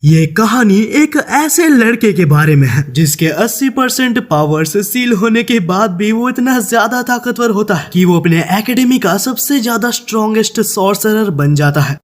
ये कहानी एक ऐसे लड़के के बारे में है जिसके 80% पावर्स सील होने के बाद भी वो इतना ज्यादा ताकतवर होता है कि वो अपने एकेडमी का सबसे ज्यादा स्ट्रॉन्गेस्ट सॉर्सरर बन जाता है।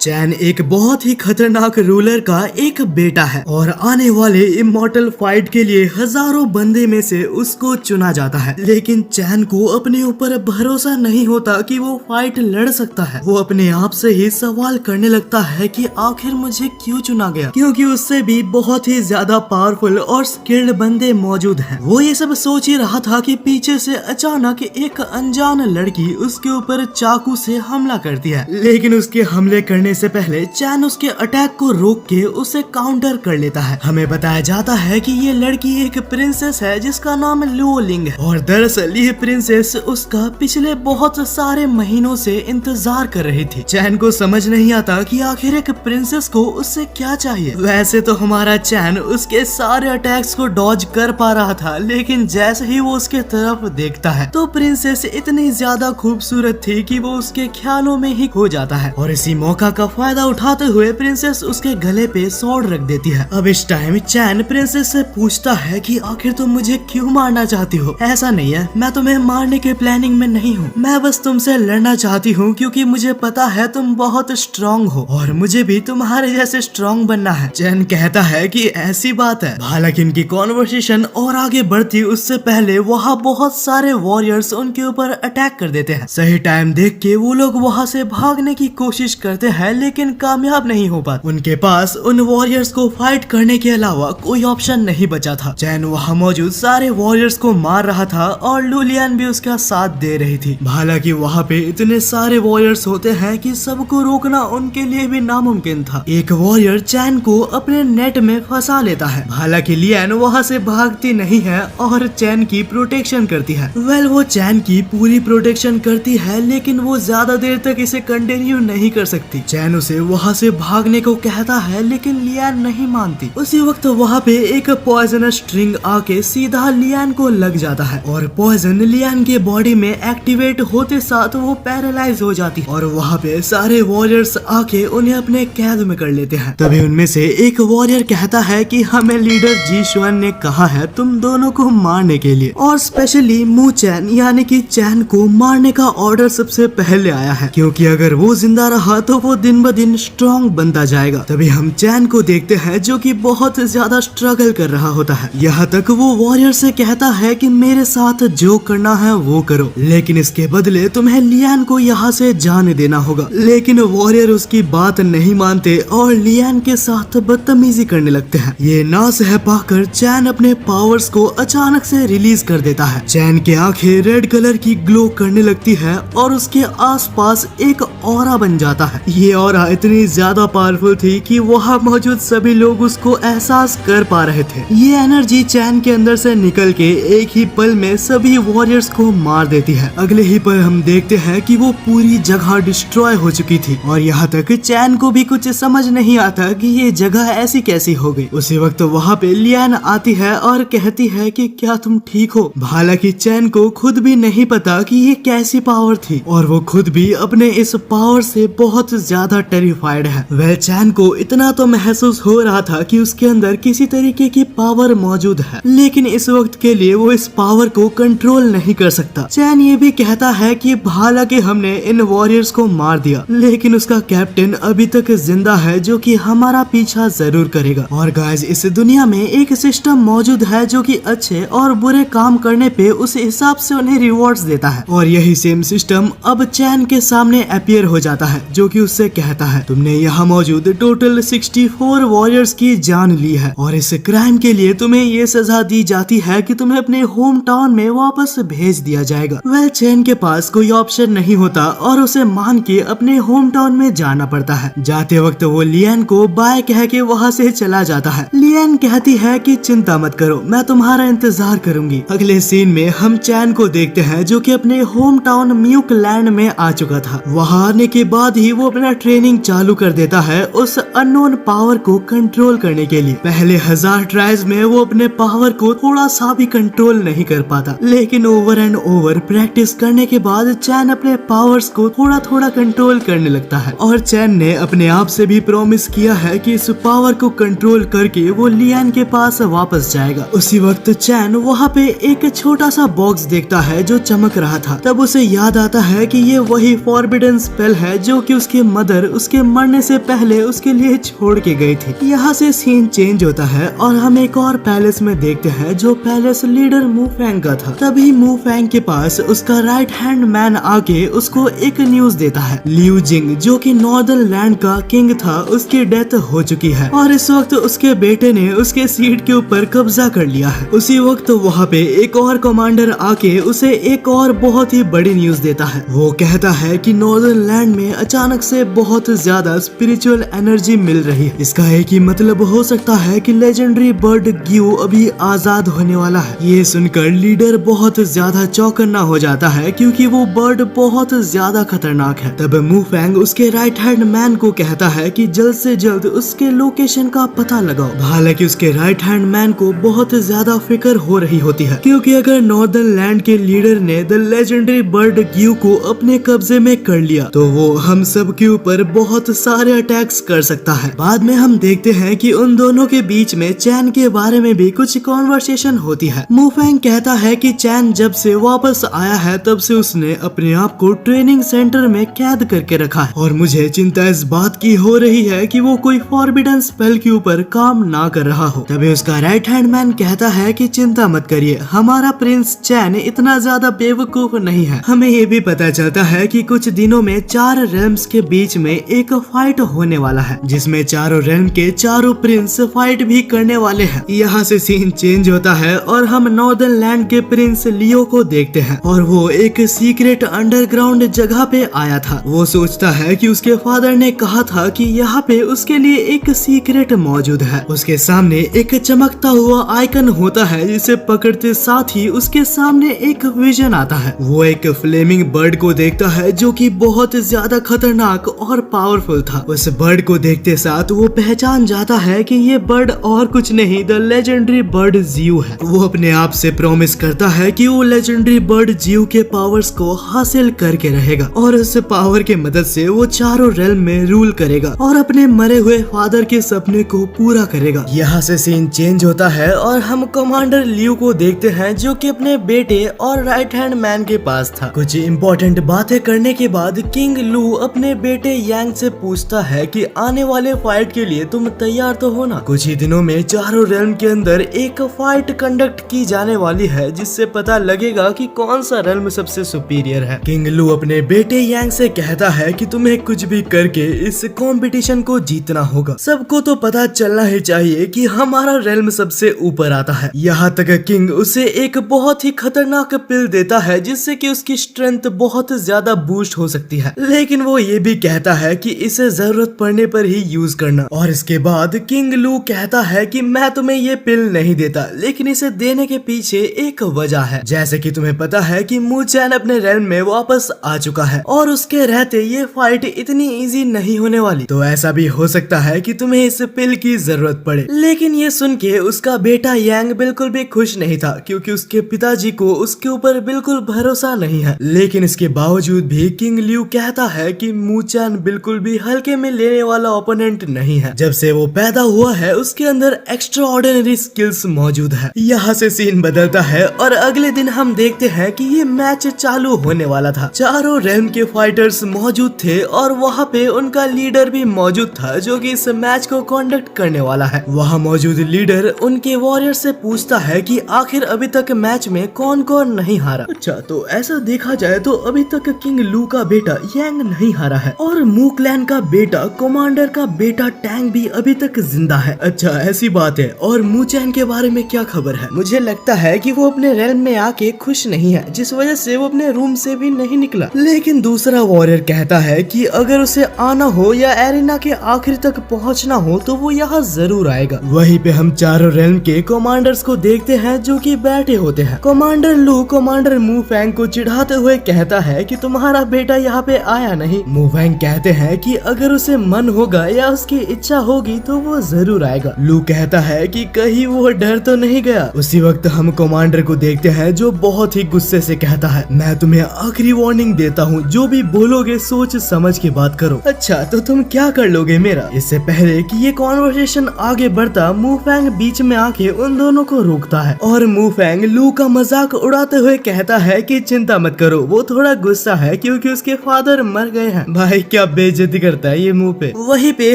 चैन एक बहुत ही खतरनाक रूलर का एक बेटा है और आने वाले इमॉर्टल फाइट के लिए हजारों बंदे में से उसको चुना जाता है। लेकिन चैन को अपने ऊपर भरोसा नहीं होता कि वो फाइट लड़ सकता है। वो अपने आप से ही सवाल करने लगता है कि आखिर मुझे क्यों चुना गया, क्योंकि उससे भी बहुत ही ज्यादा पावरफुल और स्किल्ड बंदे मौजूद हैं। वो ये सब सोच ही रहा था कि पीछे से अचानक एक अनजान लड़की उसके ऊपर चाकू से हमला करती है। लेकिन उसके हमले करने से पहले चैन उसके अटैक को रोक के उसे काउंटर कर लेता है। हमें बताया जाता है कि ये लड़की एक प्रिंसेस है जिसका नाम लुओ लिंग है और दरअसल ये प्रिंसेस उसका पिछले बहुत सारे महीनों से इंतजार कर रही थी। चैन को समझ नहीं आता कि आखिर एक प्रिंसेस को उससे क्या चाहिए। वैसे तो हमारा चैन उसके सारे अटैक्स को डॉज कर पा रहा था, लेकिन जैसे ही वो उसके तरफ देखता है तो प्रिंसेस इतनी ज्यादा खूबसूरत थी कि वो उसके ख्यालों में ही खो जाता है और इसी मौका का फायदा उठाते हुए प्रिंसेस उसके गले पे स्वॉर्ड रख देती है। अब इस टाइम चैन प्रिंसेस से पूछता है कि आखिर तुम मुझे क्यों मारना चाहती हो। ऐसा नहीं है, मैं तुम्हें मारने के प्लानिंग में नहीं हूँ, मैं बस तुमसे लड़ना चाहती हूँ क्योंकि मुझे पता है तुम बहुत स्ट्रॉन्ग हो और मुझे भी तुम्हारे जैसे स्ट्रॉन्ग बनना है। चैन कहता है कि ऐसी बात है। हालांकि इनकी कॉन्वर्सेशन और आगे बढ़ती उससे पहले वहाँ बहुत सारे वॉरियर्स उनके ऊपर अटैक कर देते हैं। सही टाइम देख के वो लोग वहाँ से भागने की कोशिश करते हैं लेकिन कामयाब नहीं हो पाते। उनके पास उन वॉरियर्स को फाइट करने के अलावा कोई ऑप्शन नहीं बचा था। चैन वहाँ मौजूद सारे वॉरियर्स को मार रहा था और लुलियन भी उसका साथ दे रही थी। हालांकि वहाँ पे इतने सारे वॉरियर्स होते हैं कि सबको रोकना उनके लिए भी नामुमकिन था। एक वॉरियर चैन को अपने नेट में फंसा लेता है। हालांकि लियन वहाँ से भागती नहीं है और चैन की प्रोटेक्शन करती है। वो चैन की पूरी प्रोटेक्शन करती है लेकिन वो ज्यादा देर तक इसे कंटिन्यू नहीं कर सकती। चैन उसे वहाँ से भागने को कहता है लेकिन लियन नहीं मानती। उसी वक्त वहाँ पे एक पॉइजनस स्ट्रिंग आके सीधा लियन को लग जाता है और पॉइजन लियन के बॉडी में एक्टिवेट होते साथ वो पैरालाइज हो जाती है और वहाँ पे सारे वॉरियर्स आके उन्हें अपने कैद में कर लेते हैं। तभी उनमें से एक वॉरियर कहता है कि हमें लीडर जी शुआन ने कहा है तुम दोनों को मारने के लिए और स्पेशली मू चैन यानी कि चैन को मारने का ऑर्डर सबसे पहले आया है, क्योंकि अगर वो जिंदा रहा तो वो दिन ब दिन स्ट्रॉन्ग बनता जाएगा। तभी हम चैन को देखते हैं जो कि बहुत ज्यादा स्ट्रगल कर रहा होता है। यहाँ तक वो वॉरियर से कहता है कि मेरे साथ जो करना है वो करो, लेकिन इसके बदले तुम्हें लियन को यहाँ से जाने देना होगा। लेकिन वॉरियर उसकी बात नहीं मानते और लियन के साथ बदतमीजी करने लगते हैं। ये ना सह पाकर चैन अपने पावर्स को अचानक से रिलीज कर देता है। चैन की आंखें रेड कलर की ग्लो करने लगती है और उसके आसपास एक ऑरा बन जाता है। ये ऑरा इतनी ज्यादा पावरफुल थी कि वहाँ मौजूद सभी लोग उसको एहसास कर पा रहे थे। ये एनर्जी चैन के अंदर से निकल के एक ही पल में सभी वॉरियर्स को मार देती है। अगले ही पल हम देखते हैं कि वो पूरी जगह डिस्ट्रॉय हो चुकी थी और यहाँ तक चैन को भी कुछ समझ नहीं आता कि ये जगह ऐसी कैसी हो गई। उसी वक्त वहाँ पे लियन आती है और कहती है कि क्या तुम ठीक हो। हालांकि चैन को खुद भी नहीं पता कि ये कैसी पावर थी और वो खुद भी अपने इस पावर से बहुत ज्यादा टेरिफाइड है। वह चैन को इतना तो महसूस हो रहा था कि उसके अंदर किसी तरीके की पावर मौजूद है, लेकिन इस वक्त के लिए वो इस पावर को कंट्रोल नहीं कर सकता। चैन ये भी कहता है कि हालांकि हमने इन वॉरियर्स को मार दिया लेकिन उसका कैप्टन अभी तक जिंदा है जो कि हमारा पीछा जरूर करेगा। और गाइस इस दुनिया में एक सिस्टम मौजूद है जो कि अच्छे और बुरे काम करने पे उस हिसाब से उन्हें रिवॉर्ड्स देता है और यही सेम सिस्टम अब चैन के सामने अपीयर हो जाता है जो कि उससे कहता है तुमने यहाँ मौजूद टोटल 64 वॉरियर्स की जान ली है और इस क्राइम के लिए तुम्हें ये सजा दी जाती है कि तुम्हें अपने होम टाउन में वापस भेज दिया जाएगा। चैन के पास कोई ऑप्शन नहीं होता और उसे मान के अपने होम टाउन में जाना पड़ता है। जाते वक्त वो लियन को बाय कह के वहाँ से चला जाता है। लियन कहती है कि चिंता मत करो, मैं तुम्हारा इंतजार करूंगी। अगले सीन में हम चैन को देखते हैं जो कि अपने होम टाउन म्यूक लैंड में आ चुका था। वहाँ आने के बाद ही वो अपना ट्रेनिंग चालू कर देता है उस अननोन पावर को कंट्रोल करने के लिए। पहले 1000 ट्राइज में वो अपने पावर को थोड़ा सा भी कंट्रोल नहीं कर पाता, लेकिन ओवर एंड ओवर प्रैक्टिस करने के बाद चैन अपने पावर्स को थोड़ा थोड़ा कंट्रोल करने लगता है। और चैन ने अपने आप से भी प्रॉमिस किया है कि इस पावर को कंट्रोल करके वो लियान के पास वापस जाएगा। उसी वक्त चैन वहाँ पे एक छोटा सा बॉक्स देखता है जो चमक रहा था। तब उसे याद आता है कि ये वही फॉरबिडन स्पेल है जो कि उसके मदर उसके मरने से पहले उसके लिए छोड़ के गई थी। यहाँ से सीन चेंज होता है और हम एक और पैलेस में देखते हैं जो पैलेस लीडर मू फैंग का था। तभी मू फैंग के पास उसका राइट हैंड मैन आके उसको एक न्यूज देता है। लियू जिंग जो कि नॉर्दर्न लैंड का किंग था, उसकी डेथ हो चुकी है और इस वक्त उसके बेटे ने उसके सीट के ऊपर कब्जा कर लिया है। उसी वक्त वहाँ पे एक और कमांडर आके उसे एक और बहुत ही बड़ी न्यूज देता है। वो कहता है कि नॉर्दर्न लैंड में अचानक से बहुत ज्यादा स्पिरिचुअल एनर्जी मिल रही है। इसका एक ही मतलब हो सकता है कि लेजेंडरी बर्ड ग्यू अभी आजाद होने वाला है। ये सुनकर लीडर बहुत ज्यादा चौकन्ना हो जाता है क्योंकि वो बर्ड बहुत ज्यादा खतरनाक है। तब मू फैंग उसके राइट हैंड मैन को कहता है कि जल्द से जल्द उसके लोकेशन का पता लगाओ। हालांकि उसके राइट हैंड मैन को बहुत ज्यादा फिक्र हो रही होती है क्योंकि अगर नॉर्दर्न लैंड के लीडर ने द लेजेंडरी बर्ड ग्यू को अपने कब्जे में कर लिया तो वो हम सब के ऊपर बहुत सारे अटैक्स कर सकता है। बाद में हम देखते हैं कि उन दोनों के बीच में चैन के बारे में भी कुछ कॉन्वर्सेशन होती है। मू फैंग कहता है कि चैन जब से वापस आया है तब से उसने अपने आप को ट्रेनिंग सेंटर में कैद करके रखा है और मुझे चिंता इस बात की हो रही है कि वो कोई फॉरबिडन स्पेल के ऊपर काम ना कर रहा हो। तभी उसका राइट हैंड मैन कहता है कि चिंता मत करिए, हमारा प्रिंस चैन इतना ज्यादा बेवकूफ नहीं है। हमें ये भी पता चलता है कि कुछ दिनों में 4 रेल्म्स के बीच में एक फाइट होने वाला है जिसमें चारों रेल्म के चारों प्रिंस फाइट भी करने वाले हैं। यहाँ से सीन चेंज होता है और हम नॉर्दर्न लैंड के प्रिंस लियो को देखते हैं और वो एक सीक्रेट अंडरग्राउंड जगह पे आया था। वो सोचता है कि उसके फादर ने कहा था कि यहाँ पे उसके लिए एक सीक्रेट मौजूद है। उसके सामने एक चमकता हुआ आइकन होता है जिसे पकड़ते साथ ही उसके सामने एक विजन आता है। वो एक फ्लेमिंग बर्ड को देखता है जो कि बहुत ज्यादा खतरनाक और पावरफुल था। उस बर्ड को देखते साथ वो पहचान जाता है कि ये बर्ड और कुछ नहीं द लेजेंडरी बर्ड जियो है। वो अपने आप से प्रॉमिस करता है कि वो लेजेंडरी बर्ड जियो के पावर्स को हासिल करके रहेगा और उस पावर के मदद से वो चारों रेल्म में रूल करेगा और अपने मरे हुए फादर के सपने को पूरा करेगा। यहाँ से सीन चेंज होता है और हम कमांडर लियू को देखते हैं जो कि अपने बेटे और राइट हैंड मैन के पास था। कुछ इम्पोर्टेंट बातें करने के बाद किंग लू अपने बेटे यांग से पूछता है कि आने वाले फाइट के लिए तुम तैयार तो हो ना। कुछ ही दिनों में चारों रेल्म के अंदर एक फाइट कंडक्ट की जाने वाली है जिससे पता लगेगा कि कौन सा रेल्म सबसे सुपीरियर है। किंग लू अपने बेटे यांग से कहता है कि तुम्हें कुछ भी करके इस कंपटीशन को जीतना होगा। सबको तो पता चलना ही चाहिए कि हमारा रेल्म सबसे ऊपर आता है। यहाँ तक किंग उसे एक बहुत ही खतरनाक पिल देता है जिससे कि उसकी स्ट्रेंथ बहुत ज्यादा बूस्ट हो सकती है, लेकिन वो ये भी कहता है कि इसे जरूरत पड़ने पर ही यूज करना। और इसके बाद किंग लू कहता है कि मैं तुम्हें ये पिल नहीं देता, लेकिन इसे देने के पीछे एक वजह है। जैसे कि तुम्हें पता है कि मू चैन अपने रेल्म में वापस आ चुका है और उसके रहते ये फाइट इतनी इजी नहीं होने वाली, तो ऐसा भी हो सकता है कि तुम्हें इस पिल की जरूरत पड़े। लेकिन ये सुन के उसका बेटा यांग बिल्कुल भी खुश नहीं था क्योंकि उसके पिताजी को उसके ऊपर बिल्कुल भरोसा नहीं है। लेकिन इसके बावजूद भी किंग लियू कहता है कि मू चैन बिल्कुल भी हल्के में लेने वाला ओपोनेंट नहीं है। जब से वो पैदा हुआ है उसके अंदर एक्स्ट्रा ऑर्डिनरी स्किल्स मौजूद है। यहाँ से सीन बदलता है और अगले दिन हम देखते हैं कि ये मैच चालू होने वाला था। चारों रेल्म के फाइटर्स मौजूद थे और वहाँ पे उनका लीडर भी मौजूद था जो कि इस मैच को कंडक्ट करने वाला है। वहाँ मौजूद लीडर उनके वॉरियर से पूछता है कि आखिर अभी तक मैच में कौन कौन नहीं हारा। अच्छा, तो ऐसा देखा जाए तो अभी तक किंग लू का बेटा यांग नहीं हारा है और मू क्लैन का बेटा कमांडर का बेटा टैंग भी अभी तक जिंदा है। अच्छा, ऐसी बात है। और मू चैन के बारे में क्या खबर है? मुझे लगता है कि वो अपने रेल्म में आके खुश नहीं है, जिस वजह से वो अपने रूम से भी नहीं निकला। लेकिन दूसरा वॉरियर कहता है कि अगर उसे आना हो या एरिना के आखिर तक पहुंचना हो तो वो यहाँ जरूर आएगा। वहीं पे हम चारों रेल्म के कमांडर्स को देखते हैं जो कि बैठे होते हैं। कमांडर लू कमांडर मू फैंग को चिढ़ाते हुए कहता है कि तुम्हारा बेटा यहाँ पे आया नहीं। मू फैंग कहते हैं कि अगर उसे मन होगा या उसकी इच्छा होगी तो वो जरूर आएगा। लू कहता है कि कहीं वो डर तो नहीं गया। उसी वक्त हम कमांडर को देखते हैं जो बहुत ही गुस्से से कहता है, मैं तुम्हें आखिरी वार्निंग देता हूँ, जो भी बोलोगे सोच समझ के बात करो। अच्छा तो तुम क्या कर लोगे मेरा? इससे पहले कि ये कॉन्वर्सेशन आगे बढ़ता, मुफैंग बीच में आके उन दोनों को रोकता है और मुफैंग लू का मजाक उड़ाते हुए कहता है कि चिंता मत करो, वो थोड़ा गुस्सा है क्योंकि उसके फादर मर गए हैं। भाई क्या बेइज्जती करता है ये मुंह पे। वहीं पे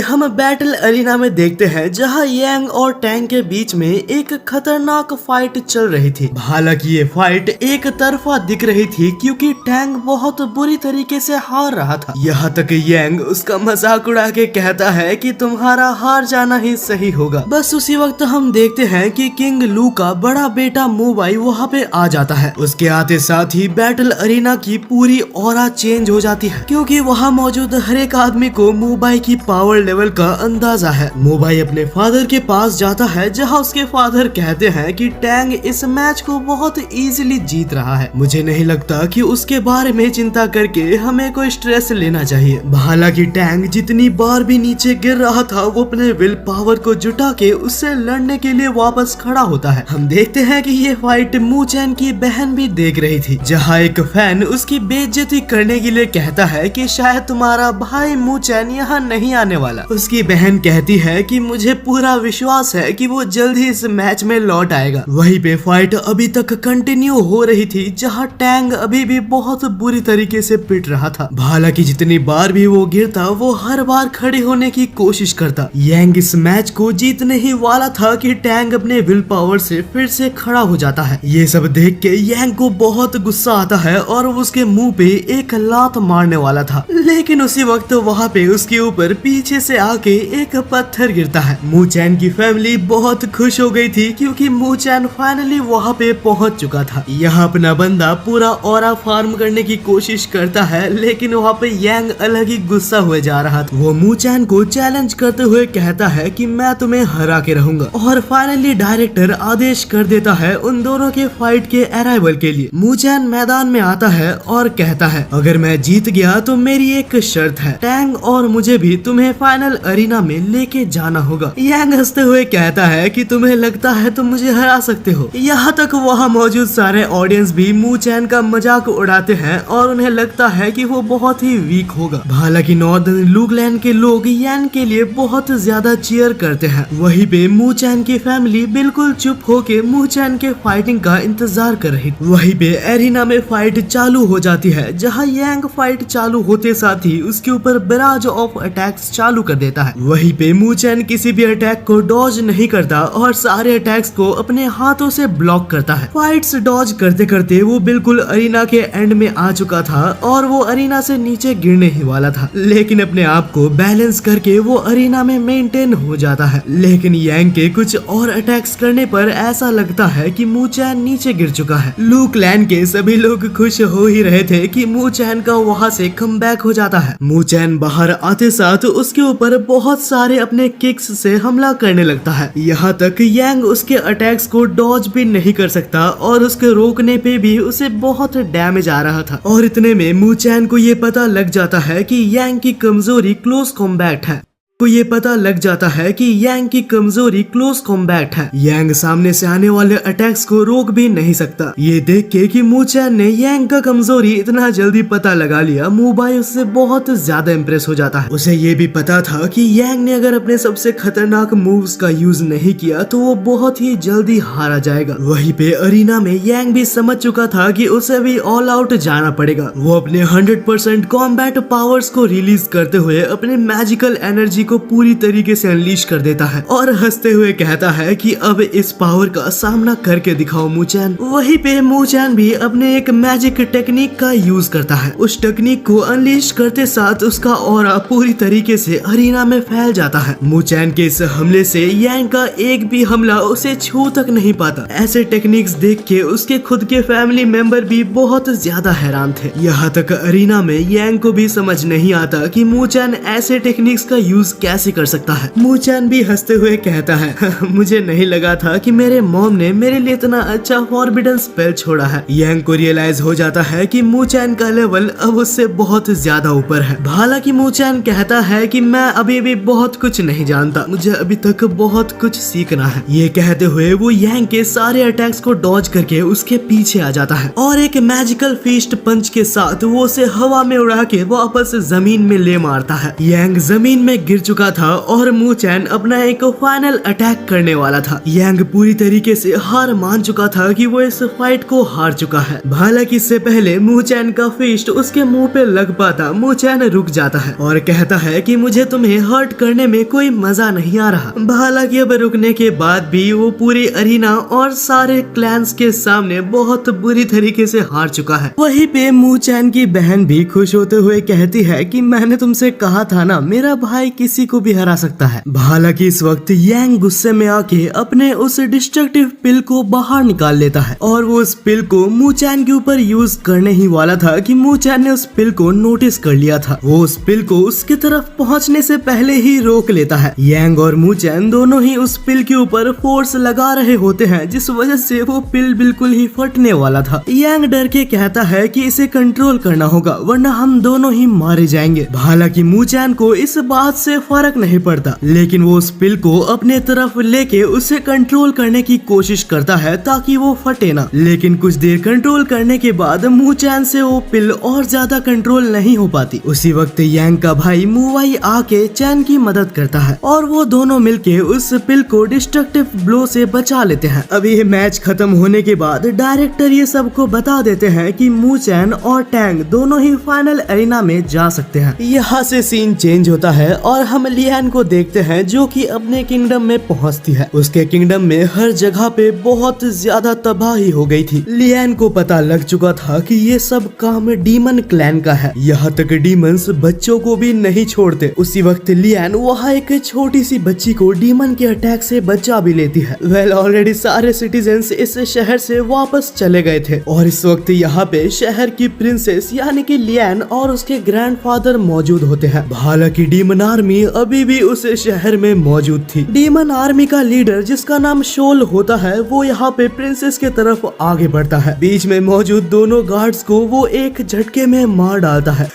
हम बैटल अरीना में देखते हैं जहां यांग और टैंग के बीच में एक खतरनाक फाइट चल रही थी। हालांकि ये फाइट एक तरफा दिख रही थी क्योंकि टैंग बहुत बुरी तरीके से हार रहा था। यहाँ तक यांग उसका मजाक उड़ा के कहता है कि तुम्हारा हार जाना ही सही होगा। बस उसी वक्त हम देखते हैं कि किंग लू का बड़ा बेटा मुबाई वहाँ पे आ जाता है। उसके आते साथ ही बैटल अरीना की पूरी ऑरा चेंज हो जाती है क्योंकि वहाँ मौजूद हर एक आदमी को मुबाई की पावर लेवल का अंदाजा है। मुबाई अपने फादर के पास जाता है जहाँ उसके फादर कहते हैं कि टैंग इस मैच को बहुत इजीली जीत रहा है। मुझे नहीं लगता कि उसके बारे में चिंता करके हमें कोई स्ट्रेस लेना चाहिए। हालांकि टैंग जितनी बार भी नीचे गिर रहा था वो अपने विल पावर को जुटा के उससे लड़ने के लिए वापस खड़ा होता है। हम देखते हैं कि ये फाइट मू चैन की बहन भी देख रही थी जहाँ एक फैन उसकी बेइज्जती करने के लिए कहता है कि शायद तुम्हारा भाई मू चैन यहाँ नहीं आने वाला। उसकी बहन कहती है कि मुझे पूरा विश्वास है कि वो जल्द ही इस मैच में लौट आएगा। वहीं पे फाइट अभी तक कंटिन्यू हो रही थी जहाँ टैंग अभी भी बहुत बुरी तरीके से पिट रहा था। हालांकि जितनी बार भी वो गिरता वो हर बार खड़े होने की कोशिश करता। यांग इस मैच को जीतने ही वाला था कि टैंग अपने विल पावर से फिर से खड़ा हो जाता है। ये सब देख के यांग को बहुत गुस्सा आता है और उसके मुंह पे एक लात मारने वाला था, लेकिन उसी वक्त वहाँ पे उसके ऊपर पीछे से आके एक पत्थर गिरता है। मू चैन की फैमिली बहुत खुश हो गई थी क्योंकि मू चैन फाइनली वहाँ पे पहुँच चुका था। यहाँ अपना बंदा पूरा ऑरा फार्म करने की कोशिश करता है, लेकिन वहाँ पे यांग अलग ही गुस्सा हुए जा रहा था। वो मू चैन को चैलेंज करते हुए कहता है कि मैं तुम्हें हरा के रहूंगा और फाइनली डायरेक्टर आदेश कर देता है उन दोनों के फाइट के अराइवल के लिए। मू चैन मैदान में आता है और कहता है अगर मैं जीत गया तो मेरी एक शर्त है, टैंग और मुझे भी तुम्हें फाइनल अरीना में लेके जाना होगा। यांग हंसते हुए कहता है कि तुम्हें लगता है तुम मुझे हरा सकते हो। यहाँ तक वहाँ मौजूद सारे ऑडियंस भी मू चैन का मजाक उड़ाते हैं और उन्हें लगता है कि वो बहुत ही वीक होगा। हालांकि नॉर्दर्न लूगलैंड के लोग यान के लिए बहुत ज्यादा चीयर करते हैं। वहीं पे मू चैन की फैमिली बिल्कुल चुप होके मू चैन के फाइटिंग का इंतजार कर रही। वहीं पे एरिना में फाइट चालू हो जाती है जहां यांग फाइट चालू होते साथ ही उसके ऊपर बराज ऑफ अटैक्स चालू कर देता है। वहीं पे मू चैन किसी भी अटैक को डॉज नहीं करता और सारे अटैक्स को अपने हाथों से ब्लॉक करता है। फाइट्स डॉज करते करते वो बिल्कुल अरीना के एंड में आ चुका था और वो अरीना से नीचे गिरने ही वाला था, लेकिन अपने आप को बैलेंस करके वो अरीना में मेंटेन हो जाता है। लेकिन यांग के कुछ और अटैक्स करने पर ऐसा लगता है कि मू चैन नीचे गिर चुका है। लू क्लैन के सभी लोग खुश हो ही रहे थे कि मू चैन का वहाँ से कमबैक हो जाता है। मू चैन बाहर आते साथ उसके ऊपर बहुत सारे अपने किक्स से हमला करने लगता है। यहाँ तक यांग उसके अटैक्स को डॉज भी नहीं कर सकता और उसके रोकने पे भी उसे बहुत डैमेज आ रहा था। और इतने में मू चैन को ये पता लग जाता है कि यांग की कमजोरी क्लोज कॉम्बैट है। को ये पता लग जाता है कि यांग की कमजोरी क्लोज कॉम्बैट है। यांग सामने से आने वाले अटैक्स को रोक भी नहीं सकता। ये देख के कि मू चैन ने यांग का कमजोरी इतना जल्दी पता लगा लिया, मुबाई उससे बहुत ज्यादा इम्प्रेस हो जाता है। उसे ये भी पता था कि यांग ने अगर अपने सबसे खतरनाक मूव्स का यूज नहीं किया तो वो बहुत ही जल्दी हारा जाएगा। वहीं पे अरीना में यांग भी समझ चुका था कि उसे भी ऑल आउट जाना पड़ेगा। वो अपने 100% कॉम्बैट पावर्स को रिलीज करते हुए अपने मैजिकल एनर्जी को पूरी तरीके से अनलीश कर देता है और हंसते हुए कहता है कि अब इस पावर का सामना करके दिखाओ मू चैन। वहीं पे मू चैन भी अपने एक मैजिक टेक्निक का यूज करता है। उस टेक्निक को अनलीश करते साथ उसका ऑरा पूरी तरीके से अरीना में फैल जाता है। मू चैन के इस हमले से यांग का एक भी हमला उसे छू तक नहीं पाता। ऐसे टेक्निक्स देख के उसके खुद के फैमिली मेंबर भी बहुत ज्यादा हैरान थे। यहाँ तक अरीना में यांग को भी समझ नहीं आता कि मू चैन ऐसे टेक्निक्स का यूज कैसे कर सकता है। मू चैन भी हंसते हुए कहता है मुझे नहीं लगा था कि मेरे मॉम ने मेरे लिए इतना अच्छा फॉरबिडन स्पेल छोड़ा है। यांग को रियलाइज हो जाता है कि मू चैन का लेवल अब उससे बहुत ज्यादा ऊपर है। हालांकि मू चैन कहता है कि मैं अभी भी बहुत कुछ नहीं जानता, मुझे अभी तक बहुत कुछ सीखना है। ये कहते हुए वो यांग के सारे अटैक्स को डॉज करके उसके पीछे आ जाता है और एक मैजिकल फिस्ट पंच के साथ वो उसे हवा में उड़ा के वापस जमीन में ले मारता है। यांग जमीन में गिर चुका था और मू चैन अपना एक फाइनल अटैक करने वाला था। यांग पूरी तरीके से हार मान चुका था कि वो इस फाइट को हार चुका है। हालांकि इससे पहले मू चैन का फिस्ट उसके मुंह पे लग पाता मू चैन रुक जाता है और कहता है कि मुझे तुम्हें हर्ट करने में कोई मजा नहीं आ रहा। हालांकि अब रुकने के बाद भी वो पूरी अरीना और सारे क्लैंस के सामने बहुत बुरी तरीके से हार चुका है। वहीं पे मू चैन की बहन भी खुश होते हुए कहती है कि मैंने तुमसे कहा था ना, मेरा भाई किसी को भी हरा सकता है। हालांकि इस वक्त यांग गुस्से में आके अपने उस डिस्ट्रक्टिव पिल को बाहर निकाल लेता है और वो उस पिल को मू चैन के ऊपर यूज करने ही वाला था कि मू चैन ने उस पिल को नोटिस कर लिया था। वो उस पिल को उसके तरफ पहुंचने से पहले ही रोक लेता है। यांग और मू चैन दोनों ही उस पिल के ऊपर फोर्स लगा रहे होते हैं, जिस वजह से वो पिल बिल्कुल ही फटने वाला था। यांग डर के कहता है कि इसे कंट्रोल करना होगा वरना हम दोनों ही मारे जाएंगे। हालांकि मू चैन को इस बात से फर्क नहीं पड़ता, लेकिन वो उस पिल को अपने तरफ लेके उसे कंट्रोल करने की कोशिश करता है ताकि वो फटे ना। लेकिन कुछ देर कंट्रोल करने के बाद मू चैन से वो पिल और ज्यादा कंट्रोल नहीं हो पाती। उसी वक्त यांग का भाई मूवाई आके चैन की मदद करता है और वो दोनों मिलके उस पिल को डिस्ट्रक्टिव ब्लो से बचा लेते हैं। अभी ये मैच खत्म होने के बाद डायरेक्टर ये सबको बता देते हैं कि मू चैन और टैंग दोनों ही फाइनल एरिना में जा सकते हैं। यहाँ से सीन चेंज होता है और हम लियान को देखते हैं जो कि अपने किंगडम में पहुँचती है। उसके किंगडम में हर जगह पे बहुत ज्यादा तबाही हो गई थी। लियान को पता लग चुका था कि ये सब काम डीमन क्लैन का है। यहाँ तक डीमंस बच्चों को भी नहीं छोड़ते। उसी वक्त लियान वहाँ एक छोटी सी बच्ची को डीमन के अटैक से बचा भी लेती है। वेल ऑलरेडी सारे सिटीजन्स इस शहर से वापस चले गए थे और इस वक्त यहाँ पे शहर की प्रिंसेस यानी कि लियान और उसके ग्रैंडफादर मौजूद होते हैं। हालांकि डीमन आर्मी अभी भी उस शहर में मौजूद थी। डीमन आर्मी का लीडर जिसका नाम शोल होता है वो यहाँ पे प्रिंसेस के तरफ आगे बढ़ता है। बीच में मौजूद दोनों गार्ड्स को वो एक झटके में मार डालता है।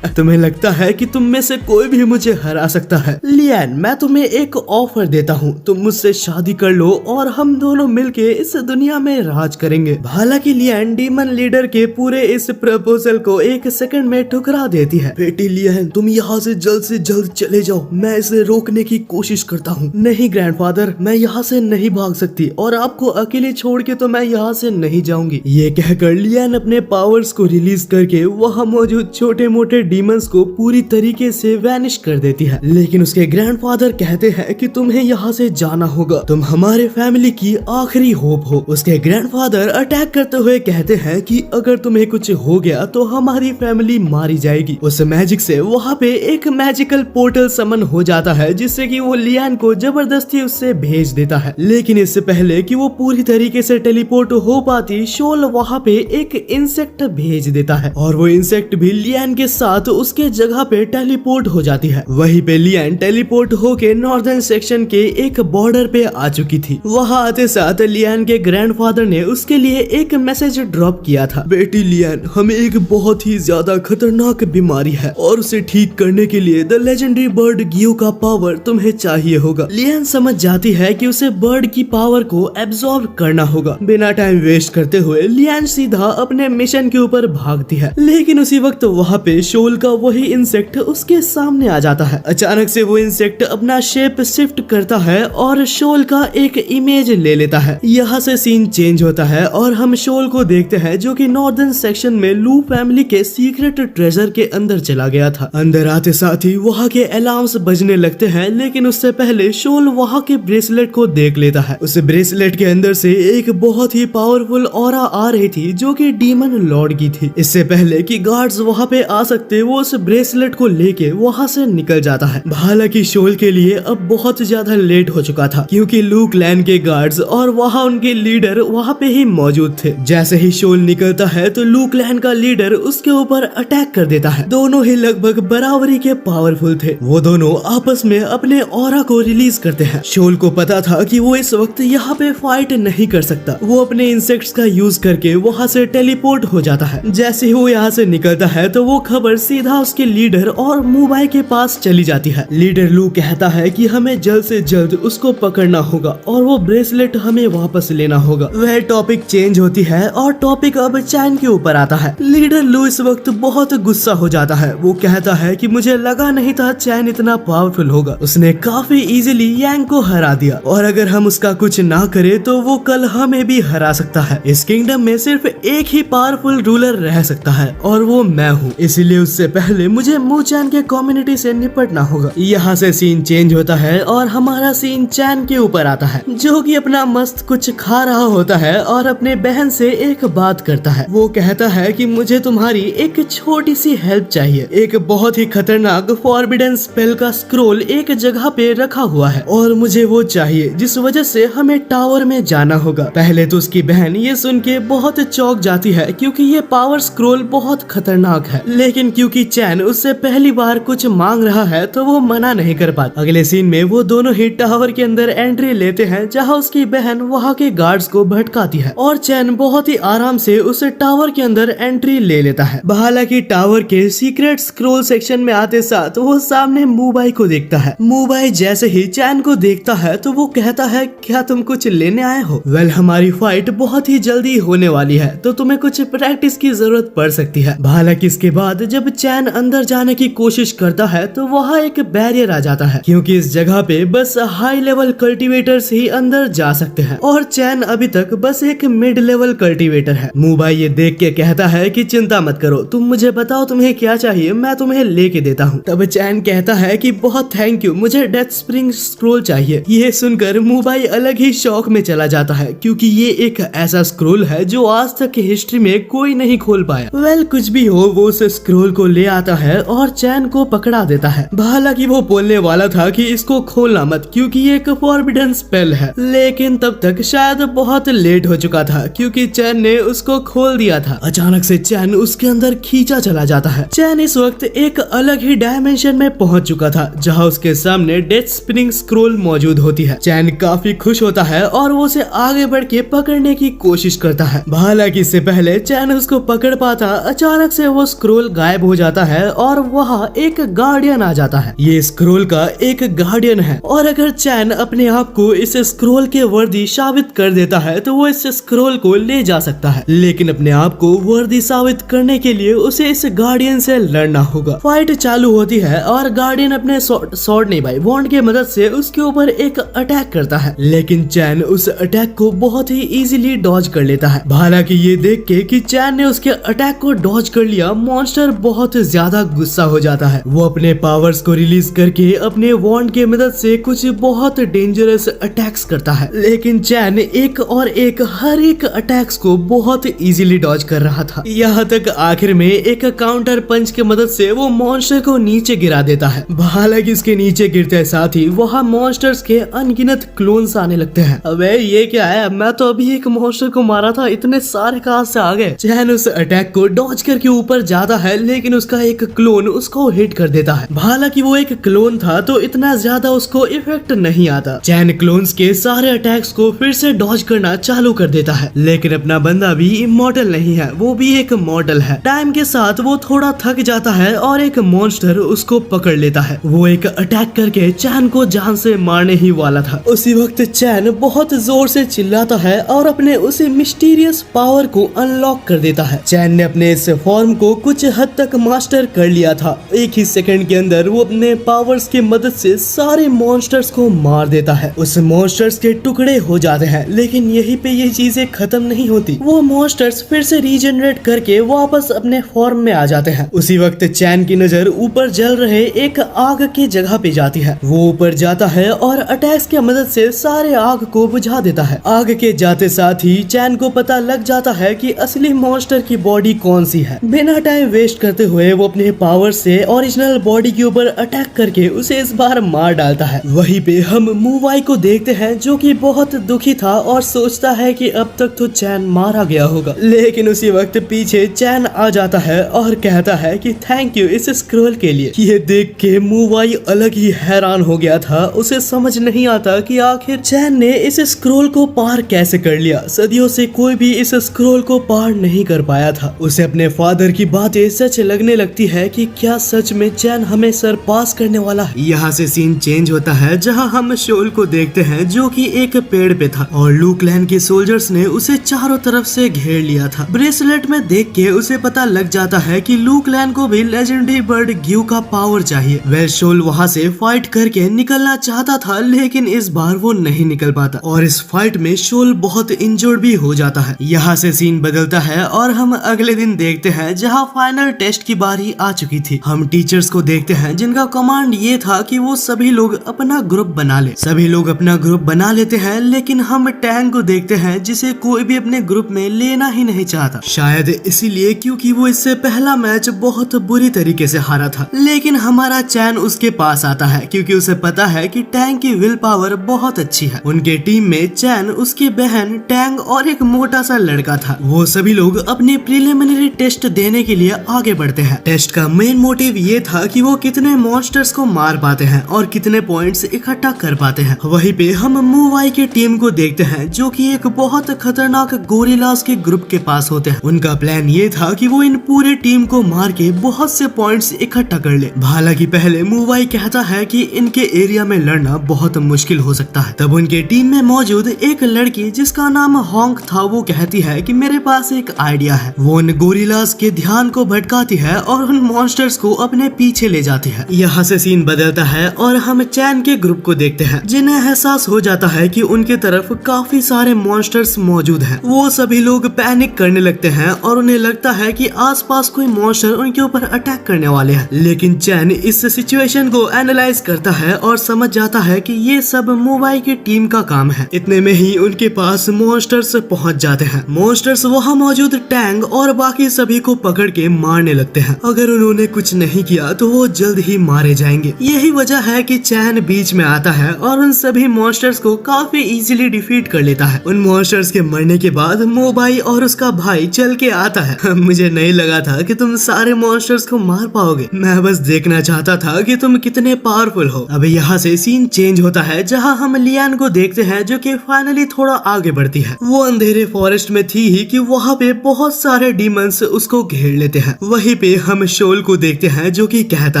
तुम्हें लगता है कि तुम में से कोई भी मुझे हरा सकता है? लियान, मैं तुम्हें एक ऑफर देता हूँ, तुम मुझसे शादी कर लो और हम दोनों मिलके इस दुनिया में राज करेंगे। हालांकि लियान डीमन लीडर के पूरे इस प्रपोजल को एक सेकंड में ठुकरा देती है। बेटी लियान, तुम यहाँ से जल्द चले जाओ, मैं इसे रोकने की कोशिश करता हूँ। नहीं ग्रैंडफादर, मैं यहाँ से नहीं भाग सकती और आपको अकेले छोड़ के तो मैं यहाँ से नहीं जाऊंगी। ये कहकर लियान अपने पावर्स को रिलीज करके वहाँ मौजूद छोटे मोटे डीमंस को पूरी तरीके से वैनिश कर देती है। लेकिन उसके ग्रैंडफादर कहते हैं कि तुम्हें यहाँ से जाना होगा, तुम हमारे फैमिली की आखिरी होप हो। उसके ग्रैंडफादर अटैक करते हुए कहते हैं कि अगर तुम्हें कुछ हो गया तो हमारी फैमिली मारी जाएगी। उस मैजिक से वहाँ पे एक मैजिकल पोर्टल समन हो जाता है जिससे कि वो लियान को जबरदस्ती उससे भेज देता है। लेकिन इससे पहले कि वो पूरी तरीके से टेलीपोर्ट हो पाती, शोल वहाँ पे एक इंसेक्ट भेज देता है और वो इंसेक्ट भी लियान के साथ उसके जगह पे टेलीपोर्ट हो जाती है। वहीं पे लियान टेलीपोर्ट होके नॉर्दर्न सेक्शन के एक बॉर्डर पे आ चुकी थी। वहाँ आते साथ लियान के ग्रैंडफादर ने उसके लिए एक मैसेज ड्रॉप किया था। बेटी लियान, हमें एक बहुत ही ज्यादा खतरनाक बीमारी है और उसे ठीक करने के लिए द लेजेंडरी बर्ड गियो का पावर तुम्हें चाहिए होगा। लियान समझ जाती है कि उसे बर्ड की पावर को एब्जॉर्ब करना होगा। बिना टाइम वेस्ट करते हुए लियान सीधा अपने मिशन के ऊपर भागती है। लेकिन उसी वक्त वहाँ पे शोल का वही इंसेक्ट उसके सामने आ जाता है। अचानक से वो इंसेक्ट अपना शेप शिफ्ट करता है और शोल का एक इमेज ले लेता है। यहाँ से सीन चेंज होता है और हम शोल को देखते हैं जो कि नॉर्दर्न सेक्शन में लू फैमिली के सीक्रेट ट्रेजर के अंदर चला गया था। अंदर आते साथ ही वहाँ के अलार्म्स बजने लगते हैं, लेकिन उससे पहले शोल वहाँ के ब्रेसलेट को देख लेता है। उस ब्रेसलेट के अंदर से एक बहुत ही पावरफुल ऑरा आ रही थी जो कि डीमन लॉर्ड की थी। इससे पहले कि गार्ड्स वहाँ पे आ सकते वो उस ब्रेसलेट को लेके वहाँ से निकल जाता है। हालांकि शोल के लिए अब बहुत ज्यादा लेट हो चुका था क्योंकि लू क्लैन के गार्ड्स और वहाँ उनके लीडर वहाँ पे ही मौजूद थे। जैसे ही शोल निकलता है तो लू क्लैन का लीडर उसके ऊपर अटैक कर देता है। दोनों ही लगभग बराबरी के पावरफुल थे। वो दोनों आपस में अपने ऑरा को रिलीज करते हैं। शोल को पता था कि वो इस वक्त यहाँ पे फाइट नहीं कर सकता। वो अपने इंसेक्ट्स का यूज करके वहाँ से टेलीपोर्ट हो जाता है। जैसे ही वो यहाँ से निकलता है तो वो खबर सीधा उसके लीडर और मुबाई के पास चली जाती है। लीडर लू कहता है कि हमें जल्द से जल्द उसको पकड़ना होगा और वो ब्रेसलेट हमें वापस लेना होगा। वह टॉपिक चेंज होती है और टॉपिक अब चैन के ऊपर आता है। लीडर लू इस वक्त बहुत गुस्सा हो जाता है। वो कहता है कि मुझे लगा नहीं था चैन इतना पावरफुल होगा। उसने काफी इजीली यांग को हरा दिया और अगर हम उसका कुछ ना करें तो वो कल हमें भी हरा सकता है। इस किंगडम में सिर्फ एक ही पावरफुल रूलर रह सकता है और वो मैं हूँ। इसीलिए उससे पहले मुझे मू चैन के कम्युनिटी से निपटना होगा। यहाँ से सीन चेंज होता है और हमारा सीन चैन के ऊपर आता है, जो कि अपना मस्त कुछ खा रहा होता है और अपने बहन से एक बात करता है। वो कहता है कि मुझे तुम्हारी एक छोटी सी हेल्प चाहिए। एक बहुत ही खतरनाक फॉरबिडन स्पेल का स्क्रोल एक जगह पे रखा हुआ है और मुझे वो चाहिए, जिस वजह से हमें टावर में जाना होगा। पहले तो उसकी बहन ये सुन के बहुत चौंक जाती है क्योंकि ये पावर स्क्रोल बहुत खतरनाक है, लेकिन क्योंकि चैन उससे पहली बार कुछ मांग रहा है तो वो मना नहीं कर पाता। अगले सीन में वो दोनों ही टावर के अंदर एंट्री लेते हैं, जहाँ उसकी बहन वहाँ के गार्ड्स को भटकाती है और चैन बहुत ही आराम से उस टावर के अंदर एंट्री ले लेता है। हालांकि टावर के सीक्रेट स्क्रोल सेक्शन में आते साथ वो सामने मुबाई को देखता है। मुबाई जैसे ही चैन को देखता है तो वो कहता है, क्या तुम कुछ लेने आए हो? वेल, हमारी फाइट बहुत ही जल्दी होने वाली है तो तुम्हें कुछ प्रैक्टिस की जरूरत पड़ सकती है। हालांकि इसके बाद जब चैन अंदर जाने की कोशिश करता है तो वहाँ एक बैरियर आ जाता है, क्योंकि इस जगह पे बस हाई लेवल कल्टीवेटर्स ही अंदर जा सकते हैं और चैन अभी तक बस एक मिड लेवल कल्टीवेटर है। मुबाई ये देख के कहता है कि चिंता मत करो, तुम मुझे बताओ तुम्हें क्या चाहिए, मैं तुम्हें लेके देता हूँ। तब चैन कहता है कि बहुत थैंक यू, मुझे डेथ स्प्रिंग स्क्रोल चाहिए। ये सुनकर मुबाई अलग ही शौक में चला जाता है, क्योंकि ये एक ऐसा स्क्रोल है जो आज तक हिस्ट्री में कोई नहीं खोल पाया। वेल, कुछ भी हो, वो उस स्क्रोल को ले आता है और चैन को पकड़ा देता है। हालांकि वो बोलने वाला था कि इसको खोलना मत, क्योंकि ये एक फॉरबिडन स्पेल है, लेकिन तब तक शायद बहुत लेट हो चुका था क्योंकि चैन ने उसको खोल दिया था। अचानक से चैन उसके अंदर खींचा चला जाता है। चैन इस वक्त एक अलग ही डायमेंशन में पहुंच चुका था, जहां उसके सामने डेथ स्पिनिंग स्क्रोल मौजूद होती है। चैन काफी खुश होता है और वो उसे आगे बढ़ के पकड़ने की कोशिश करता है। हालांकि इससे पहले चैन उसको पकड़ पाता, अचानक से वो स्क्रोल गायब हो जाता है और वहाँ एक गार्डियन आ जाता है। ये स्क्रोल का एक गार्डियन है और अगर चैन अपने आप को इस स्क्रोल के वर्दी साबित कर देता है तो वो इस स्क्रोल को ले जा सकता है, लेकिन अपने आप को वर्दी साबित करने के लिए उसे इस गार्डियन से लड़ना होगा। फाइट चालू होती है और गार्डियन अपने स्वॉर्ड नहीं भाई वॉन्ड की मदद से उसके ऊपर एक अटैक करता है, लेकिन चैन उस अटैक को बहुत ही इजीली डॉज कर लेता है। हालांकि ये देख के कि चैन ने उसके अटैक को डॉज कर लिया, मॉन्स्टर बहुत ज्यादा गुस्सा हो जाता है। वो अपने पावर्स को रिलीज करके अपने वॉन्ड की मदद से कुछ बहुत डेंजरस अटैक्स करता है, लेकिन चैन एक और एक हर एक अटैक्स को बहुत इजीली डॉज कर रहा था। यहाँ तक आखिर में एक काउंटर पंच की मदद से वो मॉन्स्टर को नीचे गिरा देता है। हालांकि इसके नीचे गिरते साथ ही वहाँ मॉन्स्टर्स के अनगिनत क्लोन्स आने लगते हैं। अबे ये क्या है, मैं तो अभी एक मॉन्स्टर को मारा था, इतने सारे कहां से आ गए? चैन उस अटैक को डॉज करके ऊपर जाता है, लेकिन उसका एक क्लोन उसको हिट कर देता है। हालांकि वो एक क्लोन था तो इतना ज्यादा उसको इफेक्ट नहीं आता। चैन क्लोन्स के सारे अटैक्स को फिर से डॉज करना चालू कर देता है, लेकिन अपना बंदा भी इमॉर्टल नहीं है, वो भी एक मॉडल है। टाइम के साथ वो थोड़ा थक जाता है और एक मॉन्स्टर उसको पकड़ लेता है। वो एक अटैक करके चैन को जान से मारने ही वाला था। उसी वक्त चैन बहुत जोर से चिल्लाता है और अपने उस मिस्टीरियस पावर को अनलॉक कर देता है। चैन ने अपने इस फॉर्म को कुछ हद तक मास्टर कर लिया था। एक ही सेकंड के अंदर वो अपने पावर्स की मदद से सारे मॉन्स्टर्स को मार देता है। उस मॉन्स्टर्स के टुकड़े हो जाते हैं, लेकिन यहीं पे ये चीजें खत्म नहीं होती। वो मॉन्स्टर्स फिर से रीजनरेट करके वापस अपने फॉर्म में आ जाते हैं। उसी वक्त चैन की नजर ऊपर जल रहे एक आग की जगह पे जाती है। वो ऊपर जाता है और अटैक्स की मदद से सारे आग को बुझा देता है। आग के जाते साथ ही चैन को पता लग जाता है कि असली मॉन्स्टर की बॉडी कौन सी है। बिना टाइम वेस्ट करते हुए वो अपने पावर से ओरिजिनल बॉडी के ऊपर अटैक करके उसे इस बार मार डालता है। वहीं पे हम मुवाई को देखते हैं, जो कि बहुत दुखी था और सोचता है कि अब तक तो चैन मारा गया होगा, लेकिन उसी वक्त पीछे चैन आ जाता है और कहता है कि थैंक यू इस स्क्रोल के लिए। ये देख के मूवाई अलग ही हैरान हो गया था। उसे समझ नहीं आता कि आखिर चैन ने इस स्क्रोल को पार कैसे कर लिया। सदियों से कोई भी इस स्क्रोल को पार नहीं कर पाया था। उसे अपने फादर की बातें सच लगने लगती है कि क्या सच में चैन हमें सरपास करने वाला है। यहाँ से सीन चेंज होता है जहाँ हम शोल को देखते हैं जो कि एक पेड़ पे था और लू क्लैन के सोल्जर्स ने उसे चारों तरफ से घेर लिया था। ब्रेसलेट में देख के उसे पता लग जाता है कि लू क्लैन को भी लेजेंडरी बर्ड ग्यू का पावर चाहिए। वह शोल वहाँ से फाइट करके निकलना चाहता था लेकिन इस बार वो नहीं निकल पाता और इस फाइट में शोल बहुत इंजर्ड भी हो जाता है। यहाँ से सीन बदलता है और हम अगले दिन देखते हैं जहाँ फाइनल टेस्ट की बारी आ चुकी थी। हम टीचर्स को देखते हैं जिनका कमांड ये था कि वो सभी लोग अपना ग्रुप बना ले। सभी लोग अपना ग्रुप बना लेते हैं लेकिन हम टैंग को देखते हैं जिसे कोई भी अपने ग्रुप में लेना ही नहीं चाहता। शायद इसीलिए क्योंकि वो इससे पहला मैच बहुत बुरी तरीके से हारा था। लेकिन हमारा चैन उसके पास आता है क्योंकि उसे पता है कि टैंग की विल पावर बहुत अच्छी है। उनके टीम में चैन, उसकी बहन, टैंग और एक मोटा सा लड़का था। वो सभी लोग अपने प्रिलिमिनरी टेस्ट देने के लिए आगे बढ़ते हैं। टेस्ट का मेन मोटिव ये था कि वो कितने मॉन्स्टर्स को मार पाते हैं और कितने पॉइंट्स इकट्ठा कर पाते हैं। वहीं पे हम मूवाई की टीम को देखते हैं जो कि एक बहुत खतरनाक गोरिल्लास के ग्रुप के पास होते हैं। उनका प्लान ये था कि वो इन पूरी टीम को मार के बहुत से पॉइंट्स इकट्ठा कर ले। हालांकि पहले मूवाई कहता है कि इनके एरिया में लड़ना बहुत मुश्किल हो सकता है। तब उनके टीम में मौजूद एक लड़की जिसका नाम हॉन्क था वो कहती है कि मेरे पास एक आइडिया है। वो उन गोरिल्लास के ध्यान को भटकाती है और उन मॉन्स्टर्स को अपने पीछे ले जाती है। यहाँ से सीन बदलता है और हम चैन के ग्रुप को देखते हैं जिन्हें एहसास हो जाता है कि उनके तरफ काफी सारे मॉन्स्टर्स मौजूद हैं। वो सभी लोग पैनिक करने लगते हैं और उन्हें लगता है कि आसपास कोई मॉन्स्टर उनके ऊपर अटैक करने वाले हैं। लेकिन चैन इस सिचुएशन को एनालाइज करता है और समझ जाता है कि ये सब मूवाई की टीम का काम है। इतने में ही उनके पास मॉन्स्टर्स पहुंच जाते हैं। मॉन्स्टर्स वहां मौजूद टैंग और बाकी सभी को पकड़ के मारने लगते हैं। अगर उन्होंने कुछ नहीं किया तो वो जल्द ही मारे जाएंगे। यही वजह है कि चैन बीच में आता है और उन सभी मॉन्स्टर्स को काफी इजीली डिफीट कर लेता है। उन मॉन्स्टर्स के मरने के बाद मोबाई और उसका भाई चल के आता है। मुझे नहीं लगा था कि तुम सारे मॉन्स्टर्स को मार पाओगे। मैं बस देखना चाहता था कि तुम कितने पावरफुल हो। अब यहाँ से सीन चेंज होता है जहाँ हम लियान को देखते हैं जो कि फाइनली थोड़ा आगे बढ़ती है। वो अंधेरे फॉरेस्ट में थी ही कि वहाँ पे बहुत सारे डीमंस उसको घेर लेते हैं। वहीं पे हम शोल को देखते हैं जो कि कहता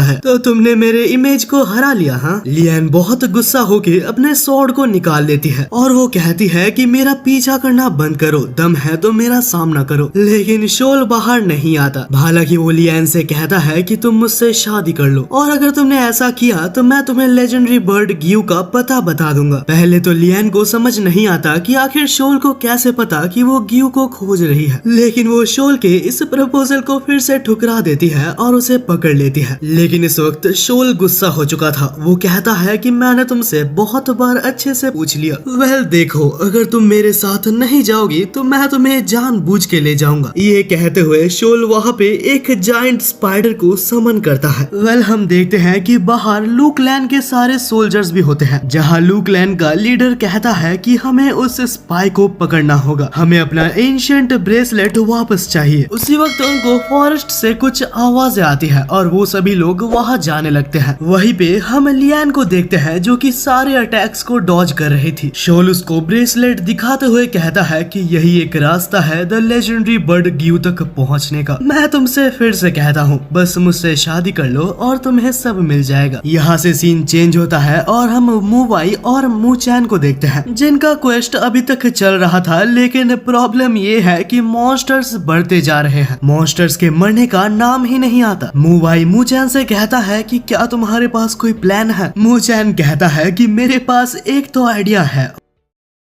है तो तुमने मेरे इमेज को हरा लिया। हाँ, लियान बहुत गुस्सा होके अपने स्वॉर्ड को निकाल लेती है और वो कहती है कि मेरा पीछा करना बंद करो, दम है तो मेरा सामना करो। लेकिन शोल बाहर नहीं आता। हालांकि वो लियान से कहता है कि तुम मुझसे शादी कर लो और अगर तुमने ऐसा किया तो मैं तुम्हें लेजेंडरी बर्ड ग्यू का पता बता दूंगा। पहले तो लियान को समझ नहीं आता कि आखिर शोल को कैसे पता कि वो ग्यू को खोज रही है। लेकिन वो शोल के इस प्रपोजल को फिर से ठुकरा देती है और उसे पकड़ लेती है। लेकिन इस वक्त शोल गुस्सा हो चुका था। वो कहता है कि मैंने तुमसे बहुत बार अच्छे से पूछ लिया। वेल देखो, अगर तुम मेरे साथ नहीं जाओगी तो मैं तुम्हें जानबूझ के ले जाऊंगा। ये कहते हुए शोल वहाँ पे एक जायंट स्पाइडर को समन करता है। वेल हम देखते हैं कि बाहर लू क्लैन के सारे सोल्जर्स भी होते हैं जहाँ लू क्लैन का लीडर कहता है कि हमें उस स्पाई को पकड़ना होगा। हमें अपना एंशिएंट ब्रेसलेट वापस चाहिए। उसी वक्त उनको फॉरेस्ट से कुछ आवाजें आती है और वो सभी लोग वहाँ जाने लगते हैं। वहीं पे हम लियान को देखते हैं जो कि सारे अटैक्स को डॉज कर रही थी। शोल उसको ब्रेसलेट दिखाते हुए कहता है कि यही एक रास्ता है द लेजेंडरी बर्ड ग्यू तक पहुंचने का। मैं तुमसे फिर से कहता हूँ, बस मुझसे शादी कर लो और तुम्हें सब मिल जाएगा। यहाँ से सीन चेंज होता है और हम मूवाई और मूचैन को देखते हैं जिनका क्वेस्ट अभी तक चल रहा था। लेकिन प्रॉब्लम ये है कि मॉन्स्टर्स बढ़ते जा रहे हैं। मॉन्स्टर्स के मरने का नाम ही नहीं आता। मूवाई मूचैन से कहता है कि क्या तुम्हारे पास कोई प्लान है? मूचैन कहता है कि मेरे पास एक तो आइडिया है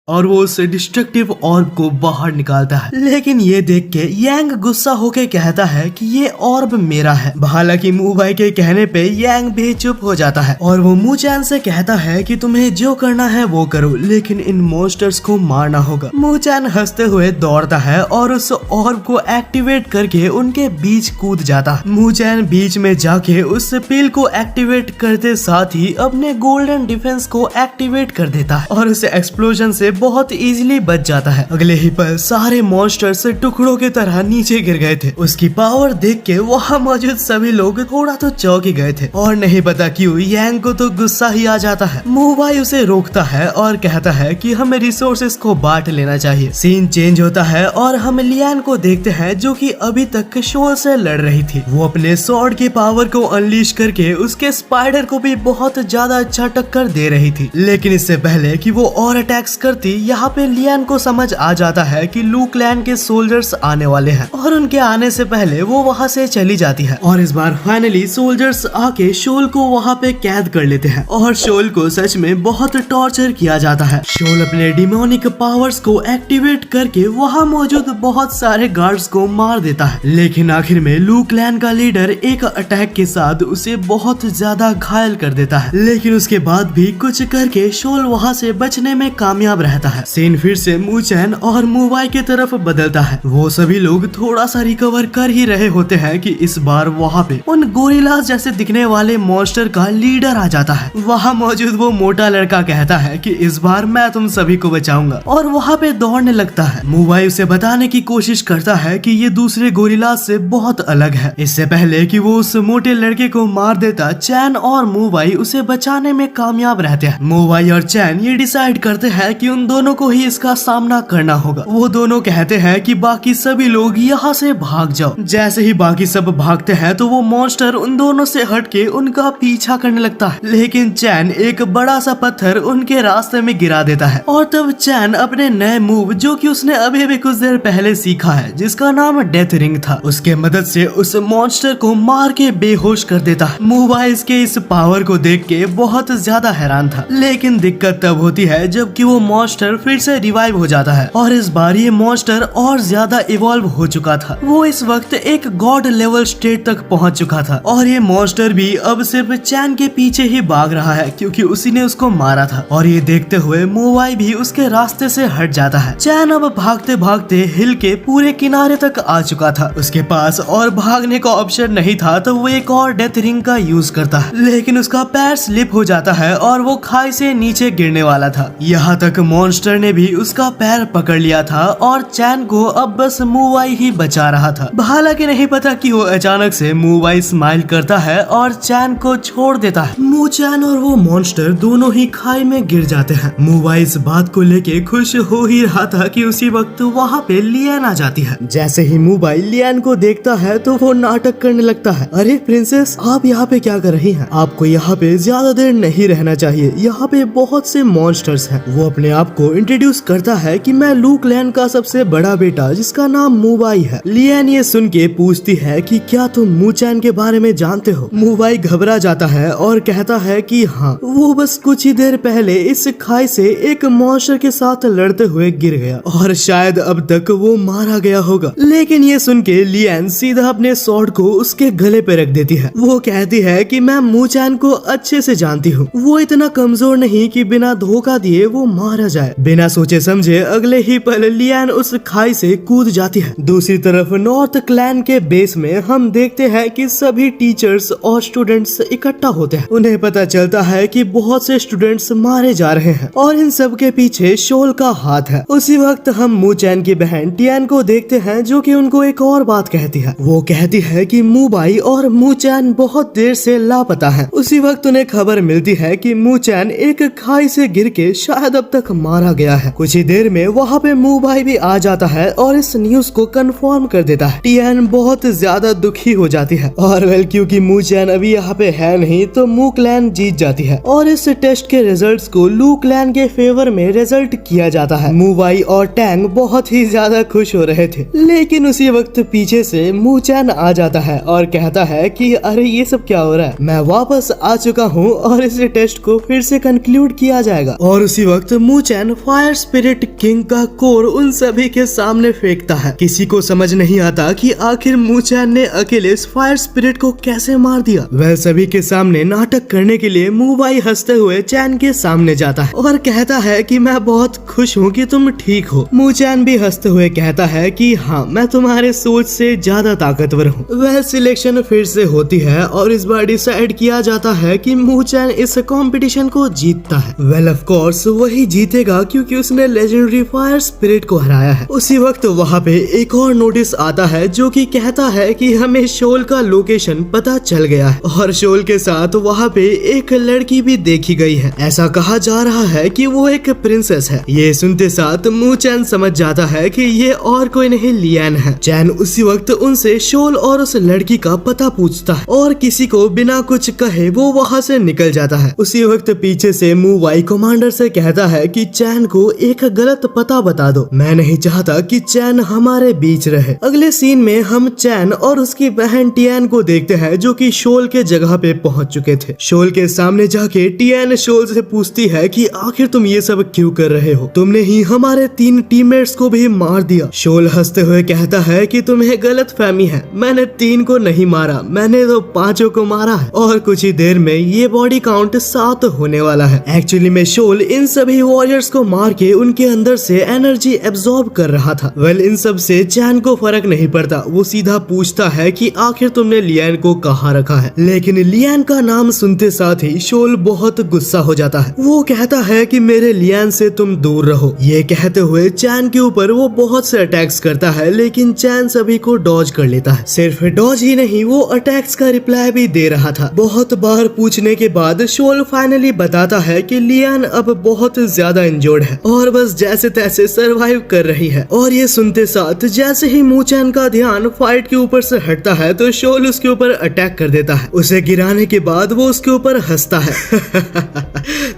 और वो उस डिस्ट्रक्टिव ऑर्ब को बाहर निकालता है। लेकिन ये देख के यांग गुस्सा होके कहता है कि ये ऑर्ब मेरा है। हालांकि मूवाई के कहने पे यांग भी चुप हो जाता है और वो मूचैन से कहता है कि तुम्हें जो करना है वो करो, लेकिन इन मॉन्स्टर्स को मारना होगा। मूचैन हंसते हुए दौड़ता है और उस ऑर्ब को एक्टिवेट करके उनके बीच कूद जाता है। मूचैन बीच में जाके उस पिल को एक्टिवेट करते साथ ही अपने गोल्डन डिफेंस को एक्टिवेट कर देता है और उस एक्सप्लोजन से बहुत इजीली बच जाता है। अगले ही पल सारे मॉन्स्टर्स टुकड़ों की तरह नीचे गिर गए थे। उसकी पावर देख के वहाँ मौजूद सभी लोग थोड़ा तो चौंक ही गए थे और नहीं पता क्यों यांग को तो गुस्सा ही आ जाता है। मूवाई उसे रोकता है और कहता है कि हमें रिसोर्सेस को बांट लेना चाहिए। सीन चेंज होता है और हम लियान को देखते हैं जो कि अभी तक शोल से लड़ रही थी। वो अपने स्वॉर्ड की पावर को अनलीश करके उसके स्पाइडर को भी बहुत ज्यादा अच्छा टक्कर दे रही थी। लेकिन इससे पहले कि वो और अटैक्स करती, यहाँ पे लियान को समझ आ जाता है कि लू क्लैन के सोल्जर्स आने वाले हैं और उनके आने से पहले वो वहाँ से चली जाती है। और इस बार फाइनली सोल्जर्स आके शोल को वहाँ पे कैद कर लेते हैं और शोल को सच में बहुत टॉर्चर किया जाता है। शोल अपने डिमोनिक पावर्स को एक्टिवेट करके वहाँ मौजूद बहुत सारे गार्ड्स को मार देता है। लेकिन आखिर में लू क्लैन का लीडर एक अटैक के साथ उसे बहुत ज्यादा घायल कर देता है। लेकिन उसके बाद भी कुछ करके शोल वहाँ से बचने में कामयाब रहता है। सीन फिर से मूचैन और मूवाई की तरफ बदलता है। वो सभी लोग थोड़ा सा रिकवर कर ही रहे होते हैं कि इस बार वहाँ पे उन गोरिल्लास जैसे दिखने वाले मॉन्स्टर का लीडर आ जाता है। वहाँ मौजूद वो मोटा लड़का कहता है कि इस बार मैं तुम सभी को बचाऊंगा और वहाँ पे दौड़ने लगता है। मूवाई उसे बताने की कोशिश करता है कि ये दूसरे गोरिल्लास से बहुत अलग है। इससे पहले कि वो उस मोटे लड़के को मार देता, चैन और मूवाई उसे बचाने में कामयाब रहते हैं। मूवाई और चैन ये डिसाइड करते हैं कि उन दोनों को ही इसका सामना करना होगा। वो दोनों कहते हैं कि बाकी सभी लोग यहाँ से भाग जाओ। जैसे ही बाकी सब भागते हैं तो वो मॉन्स्टर उन दोनों से हटके उनका पीछा करने लगता है। लेकिन चैन एक बड़ा सा पत्थर उनके रास्ते में गिरा देता है और तब चैन अपने नए मूव जो कि उसने अभी भी कुछ देर पहले सीखा है, जिसका नाम डेथ रिंग था, उसके मदद से उस मॉन्स्टर को मार के बेहोश कर देता है। मूवाइस के इस पावर को देख के बहुत ज्यादा हैरान था। लेकिन दिक्कत तब होती है जबकि वो मॉन्स्टर फिर से रिवाइव हो जाता है और इस बार ये मॉन्स्टर और ज्यादा इवॉल्व हो चुका था। वो इस वक्त एक गॉड लेवल स्टेट तक पहुंच चुका था और ये मॉन्स्टर भी अब सिर्फ चैन के पीछे ही भाग रहा है क्योंकि उसी ने उसको मारा था। और ये देखते हुए मूवाई भी उसके रास्ते से हट जाता है। चैन अब भागते भागते हिल के पूरे किनारे तक आ चुका था। उसके पास और भागने का ऑप्शन नहीं था तो वो एक और डेथ रिंग का यूज करता है। लेकिन उसका पैर स्लिप हो जाता है और वो खाई से नीचे गिरने वाला था। यहाँ तक मॉन्स्टर ने भी उसका पैर पकड़ लिया था और चैन को अब बस मूवाई ही बचा रहा था। हालांकि नहीं पता कि वो अचानक से मूवाई स्माइल करता है और चैन को छोड़ देता है। मूचैन और वो मॉन्स्टर दोनों ही खाई में गिर जाते हैं। मूवाई इस बात को लेके खुश हो ही रहा था कि उसी वक्त वहाँ पे लियान आ जाती है। जैसे ही मूवाई लियान को देखता है तो वो नाटक करने लगता है। अरे प्रिंसेस, आप यहाँ पे क्या कर रही हैं? आपको यहाँ पे ज्यादा देर नहीं रहना चाहिए, यहाँ पे बहुत से मॉन्स्टर्स हैं। वो अपने आप को इंट्रोड्यूस करता है कि मैं लू क्लैन का सबसे बड़ा बेटा जिसका नाम मूवाई है। लियान ये सुन के पूछती है कि क्या तुम मूचैन के बारे में जानते हो? मूवाई घबरा जाता है और कहता है कि हाँ, वो बस कुछ ही देर पहले इस खाई से एक मॉन्स्टर के साथ लड़ते हुए गिर गया और शायद अब तक वो मारा गया होगा। लेकिन ये सुन के लियान सीधा अपने स्वॉर्ड को उसके गले पे रख देती है। वो कहती है कि मैं मूचैन को अच्छे से जानती हूँ, वो इतना कमजोर नहीं कि बिना धोखा दिए वो मारा जाए। बिना सोचे समझे अगले ही पल लियान उस खाई से कूद जाती है। दूसरी तरफ नॉर्थ क्लैन के बेस में हम देखते हैं कि सभी टीचर्स और स्टूडेंट्स इकट्ठा होते हैं। उन्हें पता चलता है कि बहुत से स्टूडेंट्स मारे जा रहे हैं और इन सब के पीछे शोल का हाथ है। उसी वक्त हम मूचैन की बहन टियान को देखते हैं जो कि उनको एक और बात कहती है। वो कहती है कि मूबाई और मूचैन बहुत देर से लापता हैं। उसी वक्त उन्हें खबर मिलती है कि मूचैन एक खाई से गिर के शायद अब तक मारा गया है। कुछ ही देर में वहाँ पे मूबाई भी आ जाता है और इस न्यूज को कंफर्म कर देता है। टियान बहुत ज्यादा दुखी हो जाती है और वेल क्योंकि मूचैन अभी यहाँ पे है नहीं तो मू क्लैन जीत जाती है और इस टेस्ट के रिजल्ट्स को लू क्लैन के फेवर में रिजल्ट किया जाता है। मूवाई और टैंग बहुत ही ज्यादा खुश हो रहे थे। लेकिन उसी वक्त पीछे से मूचैन आ जाता है और कहता है कि अरे ये सब क्या हो रहा है, मैं वापस आ चुका हूँ और इस टेस्ट को फिर से कंक्लूड किया जाएगा। और उसी वक्त मूचैन फायर स्पिरिट किंग का कोर उन सभी के सामने फेंकता है। किसी को समझ नहीं आता कि आखिर मूचैन ने अकेले इस फायर स्पिरिट को कैसे मार दिया। वह सभी के सामने नाटक करने के लिए मूवाई हंसते हुए चैन के सामने जाता है और कहता है कि मैं बहुत खुश हूँ कि तुम ठीक हो। मूचैन भी हंसते हुए कहता है कि हाँ, मैं तुम्हारे सोच से ज्यादा ताकतवर हूँ। वह सिलेक्शन फिर से होती है और इस बार डिसाइड किया जाता है कि मूचैन इस कंपटीशन को जीतता है। वेल ऑफ कोर्स वही जीतेगा रहेगा क्योंकि उसने लेजेंडरी फायर स्पिरिट को हराया है। उसी वक्त वहाँ पे एक और नोटिस आता है जो कि कहता है कि हमें शोल का लोकेशन पता चल गया है और शोल के साथ वहाँ पे एक लड़की भी देखी गई है। ऐसा कहा जा रहा है कि वो एक प्रिंसेस है। ये सुनते साथ मू चैन समझ जाता है कि ये और कोई नहीं लियान है। चैन उसी वक्त उनसे शोल और उस लड़की का पता पूछता है और किसी को बिना कुछ कहे वो वहाँ से निकल जाता है। उसी वक्त पीछे से मू वाई कमांडर से कहता है कि चैन को एक गलत पता बता दो, मैं नहीं चाहता कि चैन हमारे बीच रहे। अगले सीन में हम चैन और उसकी बहन टियान को देखते हैं जो कि शोल के जगह पे पहुंच चुके थे। शोल के सामने जाके टियान शोल से पूछती है कि आखिर तुम ये सब क्यों कर रहे हो, तुमने ही हमारे 3 टीममेट्स को भी मार दिया। शोल हंसते हुए कहता है कि तुम्हें गलत फहमी है, मैंने 3 को नहीं मारा, मैंने तो 5 को मारा है और कुछ ही देर में ये बॉडी काउंट 7 होने वाला है। एक्चुअली में शोल इन सभी वॉरियर्स को मार के उनके अंदर से एनर्जी एब्जॉर्ब कर रहा था। वेल इन सब से चैन को फर्क नहीं पड़ता, वो सीधा पूछता है कि आखिर तुमने लियान को कहाँ रखा है। लेकिन लियान का नाम सुनते साथ ही शोल बहुत गुस्सा हो जाता है। वो कहता है कि मेरे लियान से तुम दूर रहो। ये कहते हुए चैन के ऊपर वो बहुत से अटैक्स करता है लेकिन चैन सभी को डॉज कर लेता है। सिर्फ डॉज ही नहीं, वो अटैक्स का रिप्लाई भी दे रहा था। बहुत बार पूछने के बाद शोल फाइनली बताता है कि लियान अब बहुत ज्यादा इंजर्ड है और बस जैसे तैसे सरवाइव कर रही है। और ये सुनते साथ जैसे ही मू चैन का ध्यान फाइट के ऊपर से हटता है तो शोल उसके ऊपर अटैक कर देता है। उसे गिराने के बाद वो उसके ऊपर हंसता है।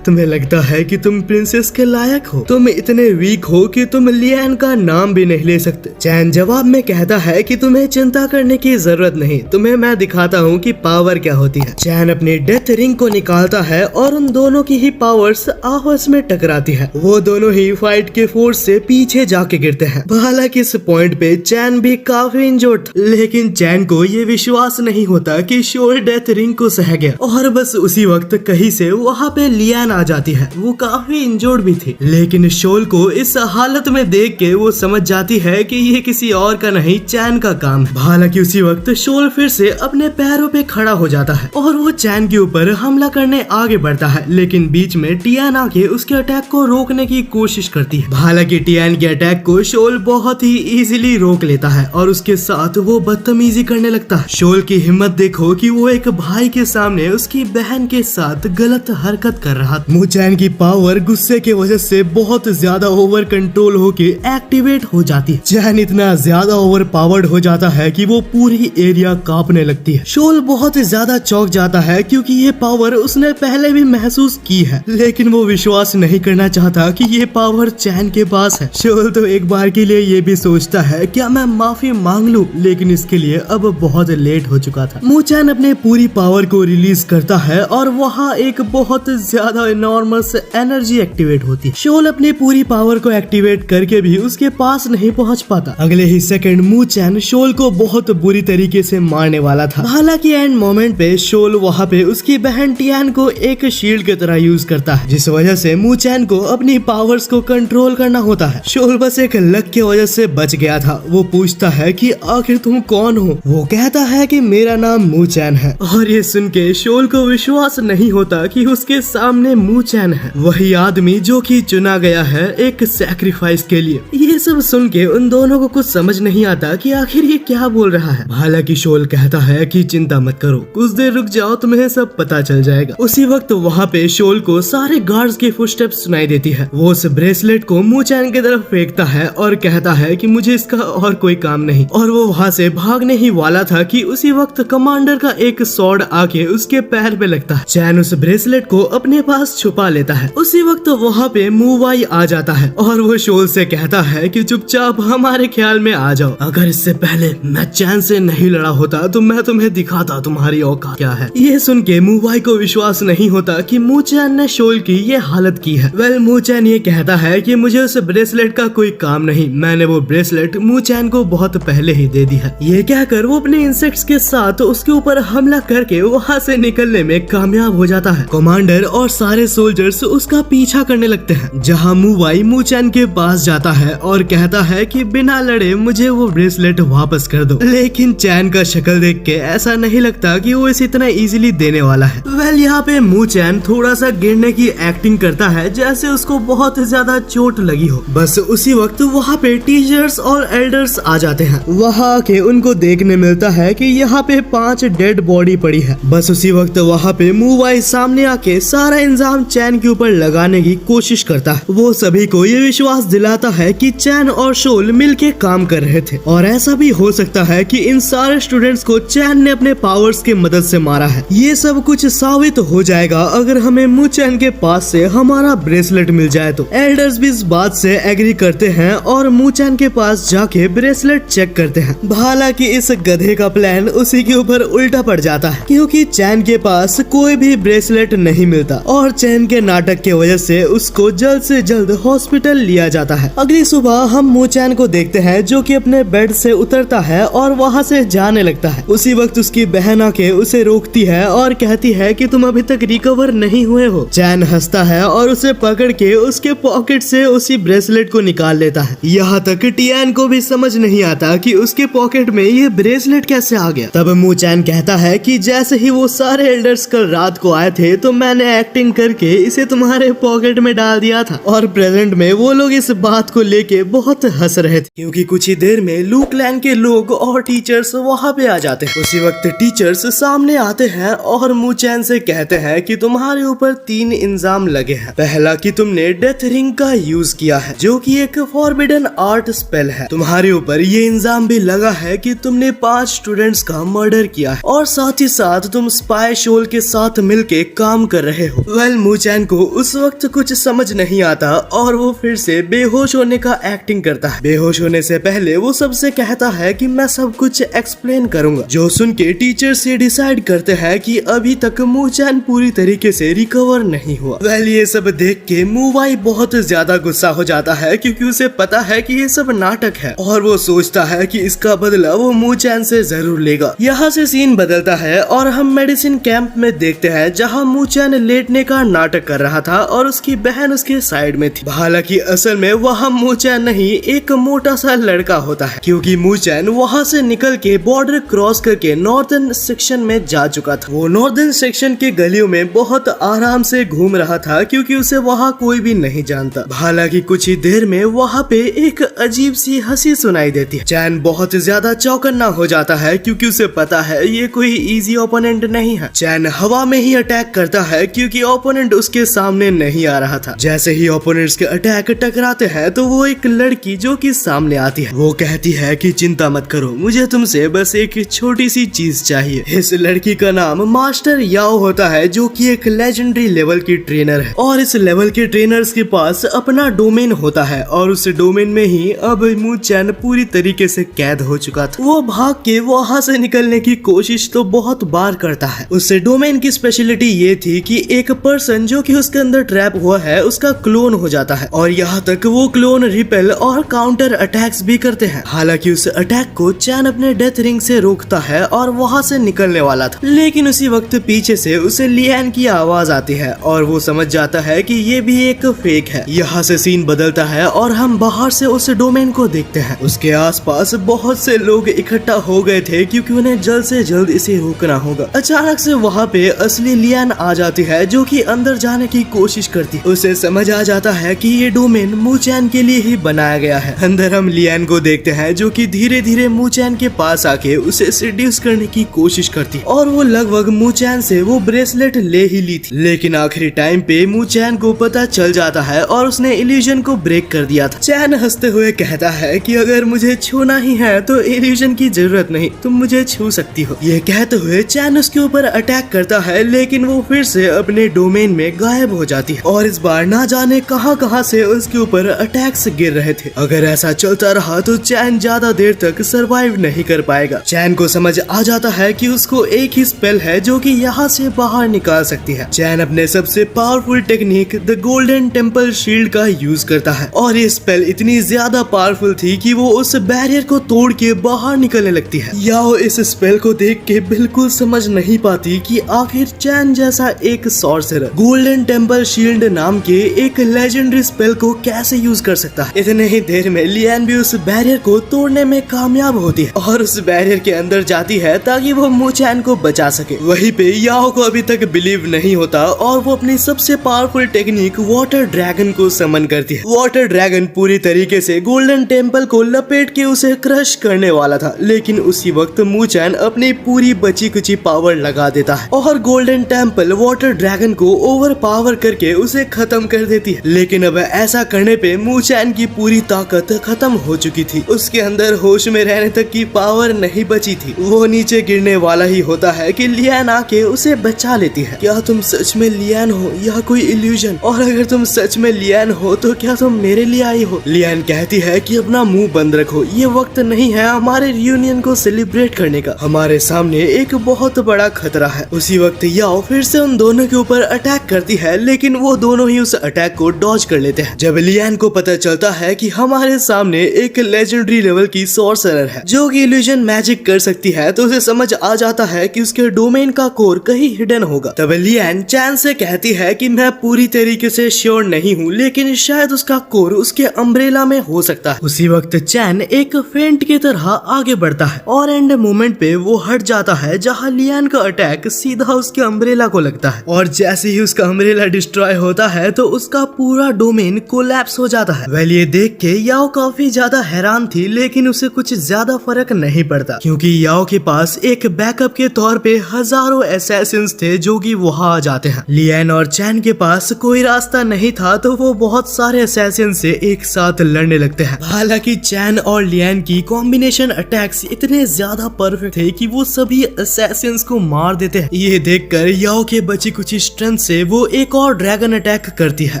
तुम्हें लगता है कि तुम प्रिंसेस के लायक हो, तुम इतने वीक हो कि तुम लियान का नाम भी नहीं ले सकते। चैन जवाब में कहता है कि तुम्हें चिंता करने की जरूरत नहीं, तुम्हें मैं दिखाता हूँ कि पावर क्या होती है। चैन अपनी डेथ रिंग को निकालता है और उन दोनों की ही पावर्स आपस में टकराती है। वो दोनों ही फाइट के फोर्स से पीछे जाके गिरते हैं। हालांकि इस पॉइंट पे चैन भी काफी इंजर्ड था, लेकिन चैन को ये विश्वास नहीं होता कि शोल डेथ रिंग को सह गया। और बस उसी वक्त कहीं से वहाँ पे लियान आ जाती है। वो काफी इंजर्ड भी थी, लेकिन शोल को इस हालत में देख के वो समझ जाती है कि ये किसी और का नहीं चैन का काम है। हालांकि उसी वक्त शोल फिर से अपने पैरों पे खड़ा हो जाता है और वो चैन के ऊपर हमला करने आगे बढ़ता है, लेकिन बीच में टियान आके उसके अटैक को रोकने की कोशिश करती है। हालांकि टियान के अटैक को शोल बहुत ही इजीली रोक लेता है और उसके साथ वो बदतमीजी करने लगता है। शोल की हिम्मत देखो कि वो एक भाई के सामने उसकी बहन के साथ गलत हरकत कर रहा था। मू चैन की पावर गुस्से के वजह से बहुत ज्यादा ओवर कंट्रोल होके एक्टिवेट हो जाती है। चैन इतना ज्यादा ओवर पावर्ड हो जाता है कि वो पूरी एरिया कांपने लगती है। शोल बहुत ज्यादा चौंक जाता है क्योंकि ये पावर उसने पहले भी महसूस की है, लेकिन वो विश्वास नहीं करना चाहता कि ये पावर चैन के पास है। शोल तो एक बार के लिए ये भी सोचता है क्या मैं माफी मांग लूं, लेकिन इसके लिए अब बहुत लेट हो चुका था। मू चैन अपने पूरी पावर को रिलीज करता है और वहाँ एक बहुत ज्यादा इनॉर्मस एनर्जी एक्टिवेट होती है। शोल अपनी पूरी पावर को एक्टिवेट करके भी उसके पास नहीं पहुंच पाता। अगले ही सेकंड मू चैन शोल को बहुत बुरी तरीके से मारने वाला था। हालांकि एंड मोमेंट पे शोल वहाँ पे उसकी बहन टियान को एक शील्ड की तरह यूज करता है, जिस वजह से मू चैन को अपनी पावर्स को कंट्रोल करना होता है। शोल बस एक लक की वजह से बच गया था। वो पूछता है कि आखिर तुम कौन हो। वो कहता है कि मेरा नाम मू चैन है और ये सुन के शोल को विश्वास नहीं होता कि उसके सामने मू चैन है, वही आदमी जो कि चुना गया है एक सैक्रिफाइस के लिए। ये सब सुन के उन दोनों को कुछ समझ नहीं आता कि आखिर ये क्या बोल रहा है। हालांकि शोल कहता है कि चिंता मत करो, कुछ देर रुक जाओ, तुम्हें सब पता चल जाएगा। उसी वक्त वहाँ पे शोल को सारे गार्ड्स की फुटस्टेप्स सुनाई देती है। वो उस ब्रेसलेट को मू चैन की तरफ फेंकता है और कहता है कि मुझे इसका और कोई काम नहीं, और वो वहाँ से भागने ही वाला था कि उसी वक्त कमांडर का एक स्वॉर्ड आके उसके पैर पे लगता है। चैन उस ब्रेसलेट को अपने पास छुपा लेता है। उसी वक्त वहाँ पे मू वाई आ जाता है और वो शोल से कहता है कि चुपचाप हमारे ख्याल में आ जाओ, अगर इससे पहले मैं चैन से नहीं लड़ा होता तो मैं तुम्हें दिखाता तुम्हारी औकात क्या है। ये सुन के मू वाई को विश्वास नहीं होता कि मू चैन ने शोल की ये हालत की है। वेल मू चैन ये कहता है कि मुझे उस ब्रेसलेट का कोई काम नहीं, मैंने वो ब्रेसलेट मू चैन को बहुत पहले ही दे दी है। ये कहकर वो अपने इंसेक्ट्स के साथ उसके ऊपर हमला करके वहाँ से निकलने में कामयाब हो जाता है। कमांडर और सारे सोल्जर्स उसका पीछा करने लगते हैं, जहाँ मू वाई मू चैन के पास जाता है और कहता है कि बिना लड़े मुझे वो ब्रेसलेट वापस कर दो। लेकिन चैन का शक्ल देख के ऐसा नहीं लगता कि वो इसे इतना इजीली देने वाला है। वेल यहाँ पे मू चैन थोड़ा सा गिरने की एक्टिंग करता है जैसे उसको बहुत ज्यादा चोट लगी हो। बस उसी वक्त वहाँ पे टीचर्स और एल्डर्स आ जाते हैं। वहाँ आके उनको देखने मिलता है कि यहाँ पे 5 डेड बॉडी पड़ी है। बस उसी वक्त वहाँ पे मूवाई सामने आके सारा इंजाम चैन के ऊपर लगाने की कोशिश करता है। वो सभी को ये विश्वास दिलाता है कि चैन और शोल मिलके काम कर रहे थे और ऐसा भी हो सकता है कि इन सारे स्टूडेंट्स को चैन ने अपने पावर्स की मदद से मारा है। ये सब कुछ साबित हो जाएगा अगर हमें मु चैन के पास से हमारा ब्रेसलेट मिल जाए तो। एल्डर्स भी इस बात से एग्री करते हैं और मु चैन के पास जाके ब्रेसलेट चेक करते हैं। हालांकि इस गधे का प्लान उसी के ऊपर उल्टा पड़ जाता है क्योंकि चैन के पास कोई भी ब्रेसलेट नहीं मिलता और चैन के नाटक की वजह से उसको जल्द से जल्द हॉस्पिटल लिया जाता है। अगली सुबह हम मु चैन को देखते हैं जो कि अपने बेड से उतरता है और वहाँ से जाने लगता है। उसी वक्त उसकी बहन आके उसे रोकती है और कहती है कि तुम अभी तक रिकवर नहीं हुए हो। चैन हंसता है और उसे पकड़ के उसके पॉकेट से उसी ब्रेसलेट को निकाल लेता है। यहाँ तक टियान को भी समझ नहीं आता कि उसके पॉकेट में ये ब्रेसलेट कैसे आ गया। तब मु चैन कहता है कि जैसे ही वो सारे एल्डर्स कल रात को आए थे तो मैंने एक्टिंग करके इसे तुम्हारे पॉकेट में डाल दिया था। और प्रेजेंट में वो लोग इस बात को लेके बहुत हंस रहे थे क्योंकि कुछ ही देर में लू क्लैन के लोग और टीचर्स वहाँ पे आ जाते हैं। उसी वक्त टीचर्स सामने आते हैं और मु चैन से कहते हैं कि तुम्हारे ऊपर 3 इल्जाम लगे हैं। पहला कि तुमने डेथ रिंग का यूज किया है जो कि एक फॉरबिडन आर्ट स्पेल है। तुम्हारे ऊपर ये इल्जाम भी लगा है कि तुमने 5 स्टूडेंट्स का मर्डर किया है और साथ ही साथ तुम स्पाई शोल के साथ मिलके काम कर रहे हो। वेल मु चैन को उस वक्त कुछ समझ नहीं आता और वो फिर से बेहोश होने का एक्टिंग करता है। बेहोश होने से पहले वो सबसे कहता है कि मैं सब कुछ एक्सप्लेन करूंगा, जो सुन के टीचर से डिसाइड करते हैं कि अभी तक मु चैन पूरी तरीके से रिकवर नहीं हुआ। वेल ये सब देख के मूवाई बहुत ज्यादा गुस्सा हो जाता है क्योंकि उसे पता है कि ये सब नाटक है और वो सोचता है कि इसका बदला वो मु चैन से जरूर लेगा। यहाँ से सीन बदलता है और हम मेडिसिन कैंप में देखते हैं जहाँ मु चैन लेटने का नाटक कर रहा था और उसकी बहन उसके साइड में थी। हालांकि असल में वहाँ मु चैन नहीं एक मोटा सा लड़का होता है क्योंकि मु चैन वहाँ से निकल के बॉर्डर क्रॉस करके नॉर्दर्न सेक्शन में जा चुका था। वो नॉर्दर्न सेक्शन के गलियों में बहुत आराम से घूम रहा था क्योंकि उसे वहाँ कोई भी नहीं जानता। हालांकि कुछ ही देर में वहाँ पे एक अजीब सी हंसी सुनाई देती है। चैन बहुत ज्यादा चौकन्ना हो जाता है क्योंकि उसे पता है ये कोई इजी ओपोनेंट नहीं है। चैन हवा में ही अटैक करता है क्योंकि ओपोनेंट उसके सामने नहीं आ रहा था। जैसे ही ओपोनेंट्स के अटैक टकराते हैं तो वो एक लड़की जो कि सामने आती है वो कहती है कि चिंता मत करो, मुझे तुमसे बस एक छोटी सी चीज चाहिए। इस लड़की का नाम मास्टर याओ होता है जो कि एक लेजेंडरी लेवल की ट्रेनर है और इस लेवल के ट्रेनर्स के पास अपना डोमेन होता है और उस डोमेन में ही अब मु चैन पूरी तरीके से कैद हो चुका था। वो भाग के वहाँ से निकलने की कोशिश तो बहुत बार करता है। उस डोमेन की स्पेशलिटी ये थी कि एक पर्सन जो कि उसके अंदर ट्रैप हुआ है उसका क्लोन हो जाता है और यहाँ तक वो क्लोन रिपेल और काउंटर अटैक्स भी करते हैं। हालांकि उस अटैक को चैन अपने डेथ रिंग से रोकता है और वहाँ से निकलने वाला था, लेकिन उसी वक्त पीछे से उसे लियान की आवाज आती है और वो समझ जाता है कि ये भी एक फेक है। यहाँ से सीन बदलता है और हम बाहर से उस डोमेन को देखते हैं। उसके आसपास बहुत से लोग इकट्ठा हो गए थे क्योंकि उन्हें जल्द से जल्द इसे रोकना होगा। अचानक से वहाँ पे असली लियान आ जाती है जो कि अंदर जाने की कोशिश करती है। उसे समझ आ जाता है कि ये डोमेन मु चैन के लिए ही बनाया गया है। अंदर हम लियान को देखते हैं जो कि धीरे धीरे मु चैन के पास आके उसे सेड्यूस करने की कोशिश करती और वो लगभग मु चैन से वो ब्रेसलेट ले ही ली थी, लेकिन आखिरी टाइम पे मु चैन को पता चल जाता है और उसने इल्यूजन को ब्रेक कर दिया था। चैन हंसते हुए कहता है कि अगर मुझे छूना ही है तो इल्यूजन की जरूरत नहीं, तुम मुझे छू सकती हो। ये कहते हुए चैन उसके ऊपर अटैक करता है लेकिन वो फिर से अपने डोमेन में गायब हो जाती है और इस बार ना जाने कहां से उसके ऊपर अटैक्स गिर रहे थे। अगर ऐसा चलता रहा तो चैन ज्यादा देर तक सरवाइव नहीं कर पाएगा। चैन को समझ आ जाता है कि उसको एक ही स्पेल है जो कि यहाँ से बाहर निकाल सकती है। चैन अपने सबसे powerful technique the golden temple shield का यूज करता है और ये स्पेल इतनी ज्यादा पावरफुल थी कि वो उस बैरियर को तोड़ के बाहर निकलने लगती है। याओ इस स्पेल को देख के बिल्कुल समझ नहीं पाती कि आखिर चैन जैसा एक सॉर्सरर गोल्डन टेम्पल शील्ड नाम के एक लेजेंडरी स्पेल को कैसे यूज कर सकता है। इतने ही देर में लियान भी उस बैरियर को तोड़ने में कामयाब होती है और उस बैरियर के अंदर जाती है ताकि वो मु चैन को बचा सके। वहीं पे याओ को अभी तक बिलीव नहीं होता और वो अपनी सबसे पावरफुल टेक्निक एक वाटर ड्रैगन को समन करती है। वाटर ड्रैगन पूरी तरीके से गोल्डन टेम्पल को लपेट के उसे क्रश करने वाला था, लेकिन उसी वक्त मू चैन अपनी पूरी बची कुची पावर लगा देता है और गोल्डन टेम्पल वाटर ड्रैगन को ओवर पावर करके उसे खत्म कर देती है। लेकिन अब ऐसा करने पे मू चैन की पूरी ताकत खत्म हो चुकी थी, उसके अंदर होश में रहने तक की पावर नहीं बची थी। वो नीचे गिरने वाला ही होता है कि लियान आके उसे बचा लेती है। क्या तुम सच में लियान हो या कोई इल्यूजन? और अगर तुम सच में लियान हो तो क्या तुम मेरे लिए आई हो? लियान कहती है कि अपना मुंह बंद रखो, ये वक्त नहीं है हमारे रियूनियन को सेलिब्रेट करने का, हमारे सामने एक बहुत बड़ा खतरा है। उसी वक्त याओ फिर से उन दोनों के ऊपर अटैक करती है, लेकिन वो दोनों ही उस अटैक को डॉज कर लेते हैं। जब लियान को पता चलता है कि हमारे सामने एक लेजेंडरी लेवल की सॉर्सरर है जो कि इल्यूजन मैजिक कर सकती है, तो उसे समझ आ जाता है कि उसके डोमेन का कोर कहीं हिडन होगा। तब लियान चैन से कहती है कि मैं पूरी तरीके से श्योर नहीं हूँ, लेकिन शायद उसका कोर उसके अम्ब्रेला में हो सकता है। उसी वक्त चैन एक फेंट की तरह आगे बढ़ता है और एंड मोमेंट पे वो हट जाता है जहाँ लियान का अटैक सीधा उसके अम्ब्रेला को लगता है, और जैसे ही उसका अम्ब्रेला डिस्ट्रॉय होता है तो उसका पूरा डोमेन कोलैप्स हो जाता है। वेल ये देख के याओ काफी ज्यादा हैरान थी, लेकिन उसे कुछ ज्यादा फर्क नहीं पड़ता क्योंकि याओ के पास एक बैकअप के तौर पे हजारों असैसिन्स थे जो कि वहाँ आ जाते हैं। लियान और चैन के पास कोई रास्ता नहीं था, तो वो बहुत सारे असैसिन से एक साथ लड़ने लगते हैं। हालांकि चैन और लियान की कॉम्बिनेशन अटैक्स इतने ज्यादा परफेक्ट थे कि वो सभी असैसिन्स को मार देते हैं। ये देखकर याओ के बची कुछ स्ट्रेंथ से वो एक और ड्रैगन अटैक करती है,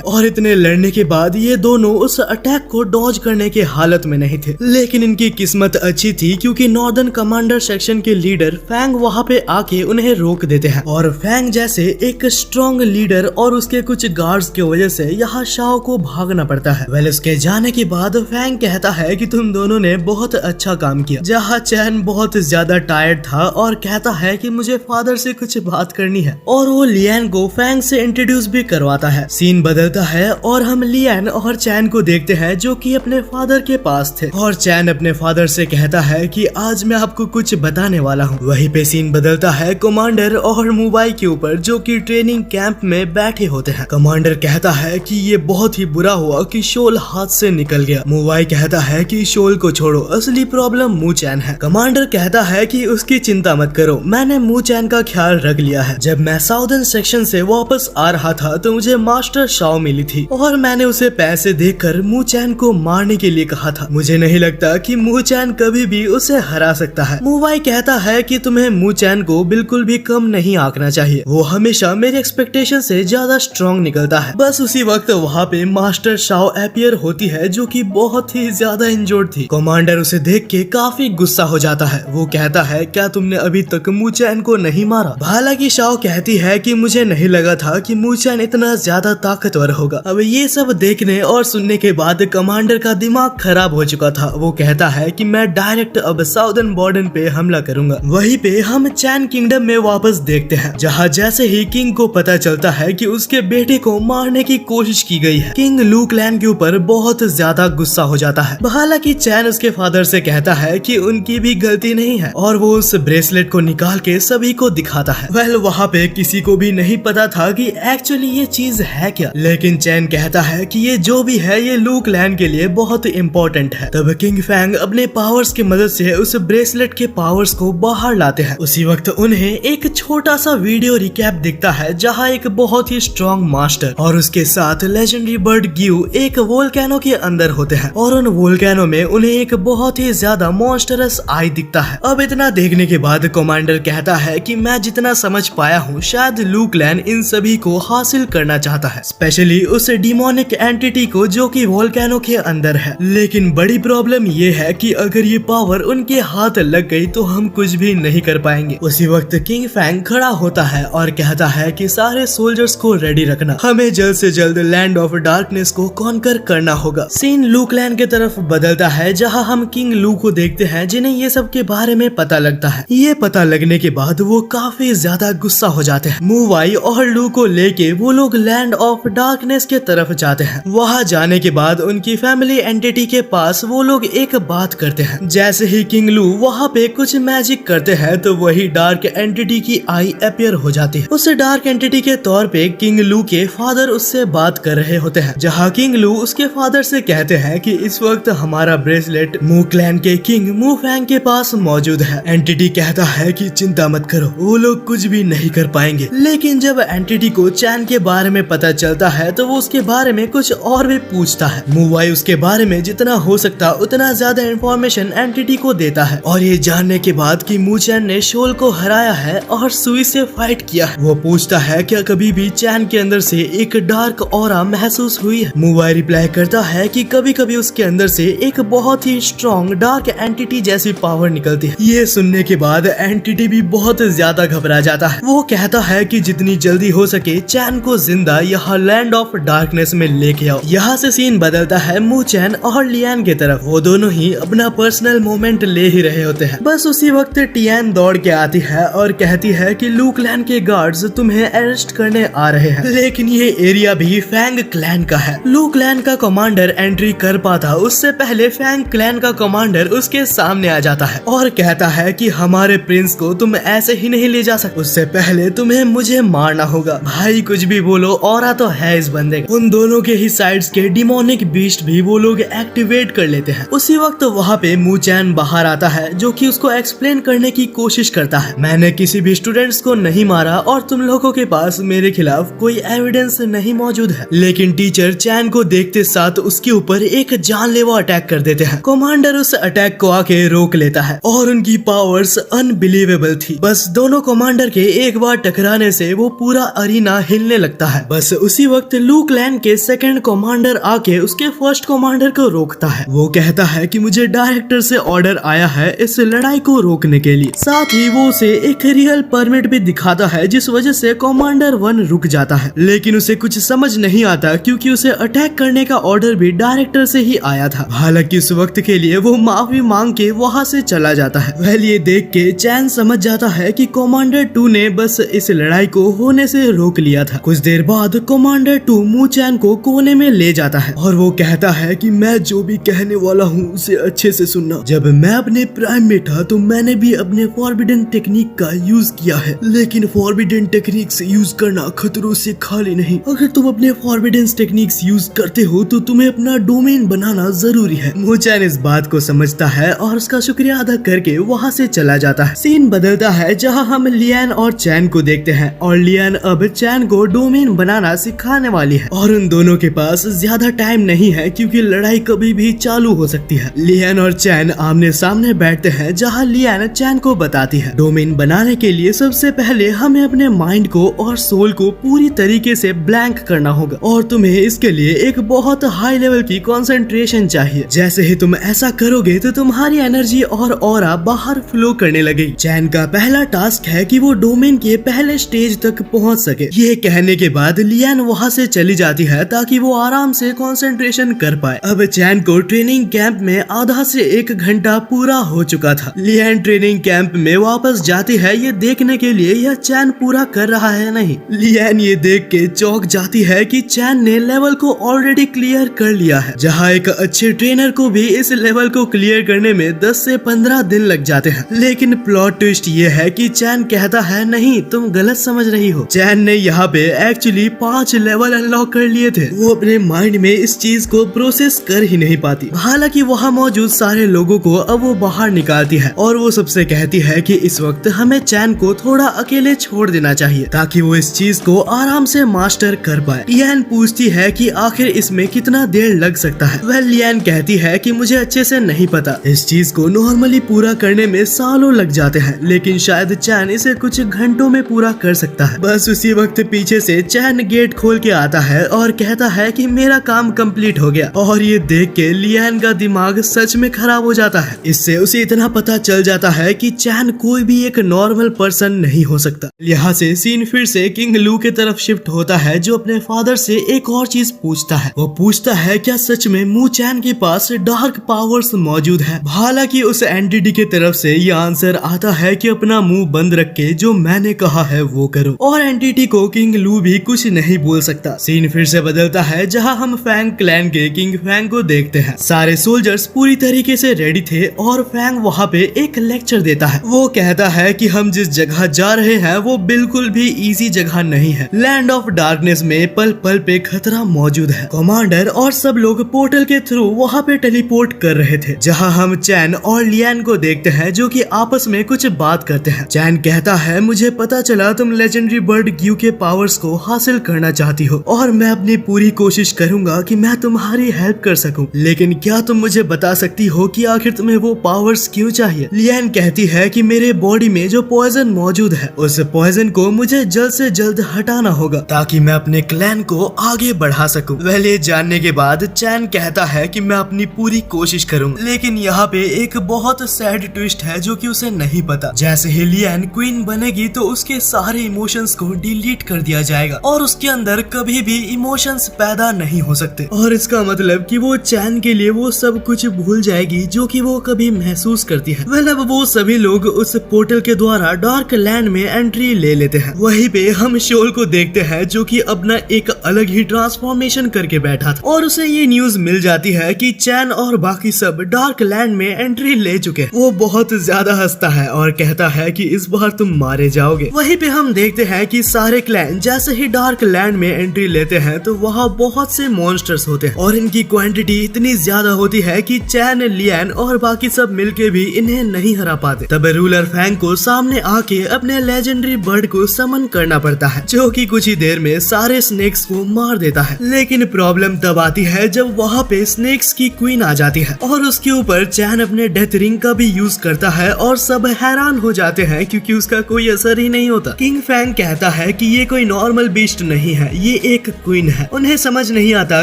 और इतने लड़ने के बाद ये दोनों उस अटैक को डॉज करने के हालत में नहीं थे। लेकिन इनकी किस्मत अच्छी थी क्योंकि नॉर्दर्न कमांडर सेक्शन के लीडर फैंग वहाँ पे आके उन्हें रोक देते हैं, और फैंग जैसे एक स्ट्रॉन्ग लीडर और उसके कुछ गार्ड्स की वजह से यहाँ शाओ को भागना पड़ता है। वेल उसके जाने के बाद फैंग कहता है कि तुम दोनों ने बहुत अच्छा काम किया, जहाँ चैन बहुत ज्यादा टायर्ड था और कहता है कि मुझे फादर से कुछ बात करनी है, और वो लियान को फैंग से इंट्रोड्यूस भी करवाता है। सीन बदलता है और हम लियान और चैन को देखते हैं जो कि अपने फादर के पास थे, और चैन अपने फादर से कहता है कि आज मैं आपको कुछ बताने वाला हूँ। वहीं पे सीन बदलता है कमांडर और मुबाई के ऊपर जो कि ट्रेनिंग कैंप में बैठे होते हैं। कमांडर कहता है कि ये बहुत ही बुरा हुआ कि शोल हाथ से निकल गया। मुबाई कहता है कि शोल को छोड़ो, असली प्रॉब्लम मू चैन है। कमांडर कहता है कि उसकी चिंता मत करो, मैंने मू चैन का ख्याल रख लिया है। जब मैं साउदर्न सेक्शन से वापस आ रहा था तो मुझे मास्टर शाओ मिली थी और मैंने उसे पैसे देकर मू चैन को मारने के लिए कहा था। मुझे नहीं लगता कि मू चैन कभी भी उसे हरा सकता है। मुबाई कहता है कि तुम्हें मू चैन को बिल्कुल भी कम नहीं आंकना चाहिए, वो हमेशा मेरे एक्सपेक्टेशन से ज्यादा स्ट्रॉन्ग निकलता है। बस उसी वक्त वहाँ पे मास्टर शाओ अपीयर होती है जो कि बहुत ही ज्यादा इंजर्ड थी। कमांडर उसे देख के काफी गुस्सा हो जाता है। वो कहता है क्या तुमने अभी तक मू चैन को नहीं मारा? हालांकि शाओ कहती है कि मुझे नहीं लगा था कि मू चैन इतना ज्यादा ताकतवर होगा। अब ये सब देखने और सुनने के बाद कमांडर का दिमाग खराब हो चुका था। वो कहता है कि मैं डायरेक्ट अब साउदर्न बॉर्डर पे हमला करूंगा। वहीं पे हम चैन किंगडम में वापस देखते हैं, जहाँ जैसे ही किंग को पता चलता है कि उसके बेटे को मारने की कोशिश की गई है, किंग लू क्लैन के ऊपर बहुत ज्यादा गुस्सा हो जाता है। हालांकि चैन उसके फादर से कहता है कि उनकी भी गलती नहीं है, और वो उस ब्रेसलेट को निकाल के सभी को दिखाता है। वेल वहाँ पे किसी को भी नहीं पता था कि एक्चुअली ये चीज है क्या, लेकिन चैन कहता है कि ये जो भी है ये लू क्लैन के लिए बहुत इम्पोर्टेंट है। तब किंग फैंग अपने पावर्स की मदद से उस ब्रेसलेट के पावर्स को बाहर लाते हैं। उसी वक्त उन्हें एक छोटा सा वीडियो रिकैप दिखता है जहाँ एक बहुत ही स्ट्रॉन्ग मास्टर और उसके साथ लेजेंडरी बर्ड ग्यू एक वोल्केनो के अंदर होते हैं, और उन वोल्केनो में उन्हें एक बहुत ही ज्यादा मॉन्स्टरस आई दिखता है। अब इतना देखने के बाद कमांडर कहता है कि मैं जितना समझ पाया हूँ शायद लू क्लैन इन सभी को हासिल करना चाहता है, स्पेशली उस डिमोनिक एंटिटी को जो कि वोल्केनो के अंदर है। लेकिन बड़ी प्रॉब्लम ये है कि अगर ये पावर उनके हाथ लग गई तो हम कुछ भी नहीं कर पाएंगे। उसी वक्त किंग फैंग खड़ा होता है और कहता है कि सारे सोल्जर्स को रेडी रखना, हमें जल्द से जल्द लैंड ऑफ डार्कनेस को कॉन्कर करना होगा। सीन लू क्लैन के तरफ बदलता है जहाँ हम किंग लू को देखते हैं जिन्हें ये सब के बारे में पता लगता है। ये पता लगने के बाद वो काफी ज्यादा गुस्सा हो जाते हैं। मुवाई और लू को लेके वो लोग लैंड ऑफ डार्कनेस के तरफ जाते हैं। वहाँ जाने के बाद उनकी फैमिली एंटिटी के पास वो लोग एक बात करते हैं। जैसे ही किंग लू वहाँ पे कुछ मैजिक करते हैं तो वही डार्क एंटिटी की आई अपीयर हो जाती है। उस डार्क एंटिटी के तौर पे किंग लू के फादर फादर उससे बात कर रहे होते हैं, जहाँ किंग लू उसके फादर से कहते हैं कि इस वक्त हमारा ब्रेसलेट मू क्लैन के किंग मू फैंग के पास मौजूद है। एंटिटी कहता है कि चिंता मत करो, वो लोग कुछ भी नहीं कर पाएंगे। लेकिन जब एंटिटी को चैन के बारे में पता चलता है तो वो उसके बारे में कुछ और भी पूछता है। मू वाई उसके बारे में जितना हो सकता उतना ज्यादा इंफॉर्मेशन एंटिटी को देता है, और ये जानने के बाद कि मू चैन ने शोल को हराया है और सुई से फाइट किया है, वो पूछता है क्या कभी भी चैन के अंदर से एक डार्क ऑरा महसूस हुई है। मू वाई रिप्लाई करता है कि कभी कभी उसके अंदर से एक बहुत ही स्ट्रॉन्ग डार्क एंटिटी जैसी पावर निकलती है। ये सुनने के बाद एंटिटी भी बहुत ज्यादा घबरा जाता है। वो कहता है कि जितनी जल्दी हो सके चैन को जिंदा यहाँ लैंड ऑफ डार्कनेस में लेके आओ। यहाँ से सीन बदलता है मू चैन और लियान की तरफ। वो दोनों ही अपना पर्सनल मोमेंट ले ही रहे होते हैं। बस उसी वक्त टियान दौड़ के आती है और कहती है कि लू क्लैन के गार्ड्स तुम्हें अरेस्ट करने आ रहे हैं, लेकिन ये एरिया भी फैंग क्लैन का है। लू क्लैन का कमांडर एंट्री कर पाता उससे पहले फैंग क्लैन का कमांडर उसके सामने आ जाता है और कहता है कि हमारे प्रिंस को तुम ऐसे ही नहीं ले जा सकते, उससे पहले तुम्हें मुझे मारना होगा। भाई कुछ भी बोलो, औरा तो है इस बंदे का। उन दोनों के ही साइड्स के डिमोनिक बीस्ट भी वो लोग एक्टिवेट कर लेते हैं। उसी वक्त वहाँ पे मू चैन बाहर आता है जो कि उसको एक्सप्लेन करने की कोशिश करता है, मैंने किसी भी स्टूडेंट्स को नहीं मारा और तुम लोगों के पास मेरे खिलाफ कोई एविडेंस नहीं मौजूद है। लेकिन टीचर चैन को देखते साथ उसके ऊपर एक जानलेवा अटैक कर देते हैं। कमांडर उस अटैक को आके रोक लेता है और उनकी पावर्स अनबिलीवेबल थी। बस दोनों कमांडर के एक बार टकराने से वो पूरा अरीना हिलने लगता है। बस उसी वक्त लू क्लैन के सेकंड कमांडर आके उसके फर्स्ट कमांडर को रोकता है। वो कहता है कि मुझे डायरेक्टर से ऑर्डर आया है इस लड़ाई को रोकने के लिए। साथ ही वो उसे एक रियल परमिट भी दिखाता है, जिस वजह से कमांडर 1 रुक जाता है। लेकिन उसे कुछ समझ नहीं आता क्योंकि उसे अटैक करने का ऑर्डर भी डायरेक्टर से ही आया था। हालांकि उस वक्त के लिए वो माफी मांग के वहाँ से चला जाता है। वह ये देख के चैन समझ जाता है कि कमांडर 2 ने बस इस लड़ाई को होने से रोक लिया था। कुछ देर बाद कमांडर 2 मू चैन को कोने में ले जाता है और वो कहता है कि मैं जो भी कहने वाला हूँ उसे अच्छे से सुनना। जब मैं अपने प्राइम में था तो मैंने भी अपने फॉरबिडन टेक्निक का यूज किया है, लेकिन फॉरबिडन टेक्निक्स यूज करना खतरों से खाली नहीं। अगर तुम अपने फॉरबिडन टेक्निक्स यूज करते हो तो तुम्हें अपना डोमेन बनाना जरूरी है। मू चैन इस बात को समझता है और उसका शुक्रिया अदा करके वहाँ से चला जाता है। सीन बदलता है जहाँ हम लियान और चैन को देखते हैं और लियान अब चैन को डोमेन बनाना सिखाने वाली है और उन दोनों के पास ज्यादा टाइम नहीं है क्योंकि लड़ाई कभी भी चालू हो सकती है। लियान और चैन आमने सामने बैठते हैं जहाँ लियान चैन को बताती है डोमेन बनाने के लिए सबसे पहले हमें अपने माइंड को और सोल को पूरी तरीके से ब्लैंक करना होगा और तुम्हें इसके लिए एक बहुत हाई लेवल की कंसंट्रेशन चाहिए। जैसे ही तुम ऐसा करोगे तो तुम्हारी एनर्जी और ऑरा बाहर फ्लो करने लगेगी। चैन का पहला टास्क है कि वो डोमेन के पहले स्टेज तक पहुंच सके। ये कहने के बाद लियान वहां से चली जाती है ताकि वो आराम से कंसंट्रेशन कर पाए। अब चैन को ट्रेनिंग कैंप में आधा से 1 घंटा पूरा हो चुका था। लियान ट्रेनिंग कैंप में वापस जाती है ये देखने के लिए यह चैन पूरा कर रहा है नहीं। लियान ये देख के चौंक जाती है कि चैन ने लेवल को ऑलरेडी क्लियर कर लिया है, जहाँ एक अच्छे ट्रेनर को भी इस लेवल को क्लियर करने में 10 से 15 दिन लग जाते हैं। लेकिन प्लॉट ट्विस्ट ये है कि चैन कहता है नहीं तुम गलत समझ रही हो। चैन ने यहाँ पे एक्चुअली 5 लेवल अनलॉक कर लिए थे। वो अपने माइंड में इस चीज को प्रोसेस कर ही नहीं पाती। हालांकि वहाँ मौजूद सारे लोगों को अब वो बाहर निकालती है और वो सबसे कहती है कि इस वक्त हमें चैन को थोड़ा अकेले छोड़ देना चाहिए ताकि वो इस चीज को आराम से मास्टर कर पाए। लियान पूछती है कि आखिर इसमें कितना देर लग सकता है। वह लियान कहती है कि मुझे अच्छे से नहीं पता, इस चीज को नॉर्मली पूरा करने में सालों लग जाते हैं, लेकिन शायद चैन इसे कुछ घंटों में पूरा कर सकता है। बस उसी वक्त पीछे से चैन गेट खोल के आता है और कहता है कि मेरा काम कंप्लीट हो गया। और ये देख के लियान का दिमाग सच में खराब हो जाता है। इससे उसे इतना पता चल जाता है कि चैन कोई भी एक नॉर्मल पर्सन नहीं हो सकता। यहाँ से सीन फिर से किंग लू के तरफ शिफ्ट होता है जो अपने फादर से एक और चीज पूछता है। वो पूछता है क्या सच में मू चैन के पास डार्क पावर्स मौजूद है। हालांकि उस एंटिटी के तरफ से ये आंसर आता है कि अपना मुंह बंद रख के जो मैंने कहा है वो करो, और एंटिटी को किंग लू भी कुछ नहीं बोल सकता। सीन फिर से बदलता है जहाँ हम फैंग क्लैन के किंग फैंग को देखते हैं। सारे सोल्जर्स पूरी तरीके से रेडी थे और फैंग वहाँ पे एक लेक्चर देता है। वो कहता है कि हम जिस जगह जा रहे हैं वो बिल्कुल भी इजी जगह नहीं है। लैंड ऑफ डार्कनेस स्पेस में पल पल पे खतरा मौजूद है। कमांडर और सब लोग पोर्टल के थ्रू वहाँ पे टेलीपोर्ट कर रहे थे, जहाँ हम चैन और लियान को देखते हैं जो कि आपस में कुछ बात करते हैं। चैन कहता है, मुझे पता चला तुम लेजेंडरी बर्ड ग्यू के पावर्स को हासिल करना चाहती हो और मैं अपनी पूरी कोशिश करूंगा कि मैं तुम्हारी हेल्प कर सकूं, लेकिन क्या तुम मुझे बता सकती हो कि आखिर तुम्हें वो पावर्स क्यों चाहिए? लियान कहती है कि मेरे बॉडी में जो पॉइजन मौजूद है उस पॉइजन को मुझे जल्द से जल्द हटाना होगा ताकि मैं अपने क्लैन को आगे बढ़ा सकूं। ये जानने के बाद चैन कहता है कि मैं अपनी पूरी कोशिश करूंगा, लेकिन यहाँ पे एक बहुत सैड ट्विस्ट है जो कि उसे नहीं पता। जैसे ही लियान क्वीन बनेगी तो उसके सारे इमोशंस को डिलीट कर दिया जाएगा और उसके अंदर कभी भी इमोशंस पैदा नहीं हो सकते, और इसका मतलब कि वो चैन के लिए वो सब कुछ भूल जाएगी जो कि वो कभी महसूस करती है। अब वो सभी लोग उस पोर्टल के द्वारा डार्क लैंड में एंट्री ले लेते हैं। वहीं पे हम शोल को देखते हैं जो कि अपना एक अलग ही ट्रांसफॉर्मेशन करके बैठा था और उसे ये न्यूज मिल जाती है कि चैन और बाकी सब डार्क लैंड में एंट्री ले चुके हैं। वो बहुत ज्यादा हंसता है और कहता है कि इस बार तुम मारे जाओगे। वहीं पे हम देखते हैं कि सारे क्लैन जैसे ही डार्क लैंड में एंट्री लेते हैं तो वहाँ बहुत से मॉन्स्टर्स होते हैं और इनकी क्वांटिटी इतनी ज्यादा होती है कि चैन, लियान और बाकी सब मिलके भी इन्हें नहीं हरा पाते। तब रूलर फैंग को सामने आके अपने लेजेंडरी बर्ड को समन करना पड़ता है जो कि कुछ ही देर में सारे स्नेक्स को मार देता है। लेकिन प्रॉब्लम तब आती है जब वहाँ पे स्नेक्स की क्वीन आ जाती है और उसके ऊपर चैन अपने डेथ रिंग का भी यूज करता है और सब हैरान हो जाते हैं क्योंकि उसका कोई असर ही नहीं होता। किंग फैंग कहता है कि ये कोई नॉर्मल बीस्ट नहीं है, ये एक क्वीन है। उन्हें समझ नहीं आता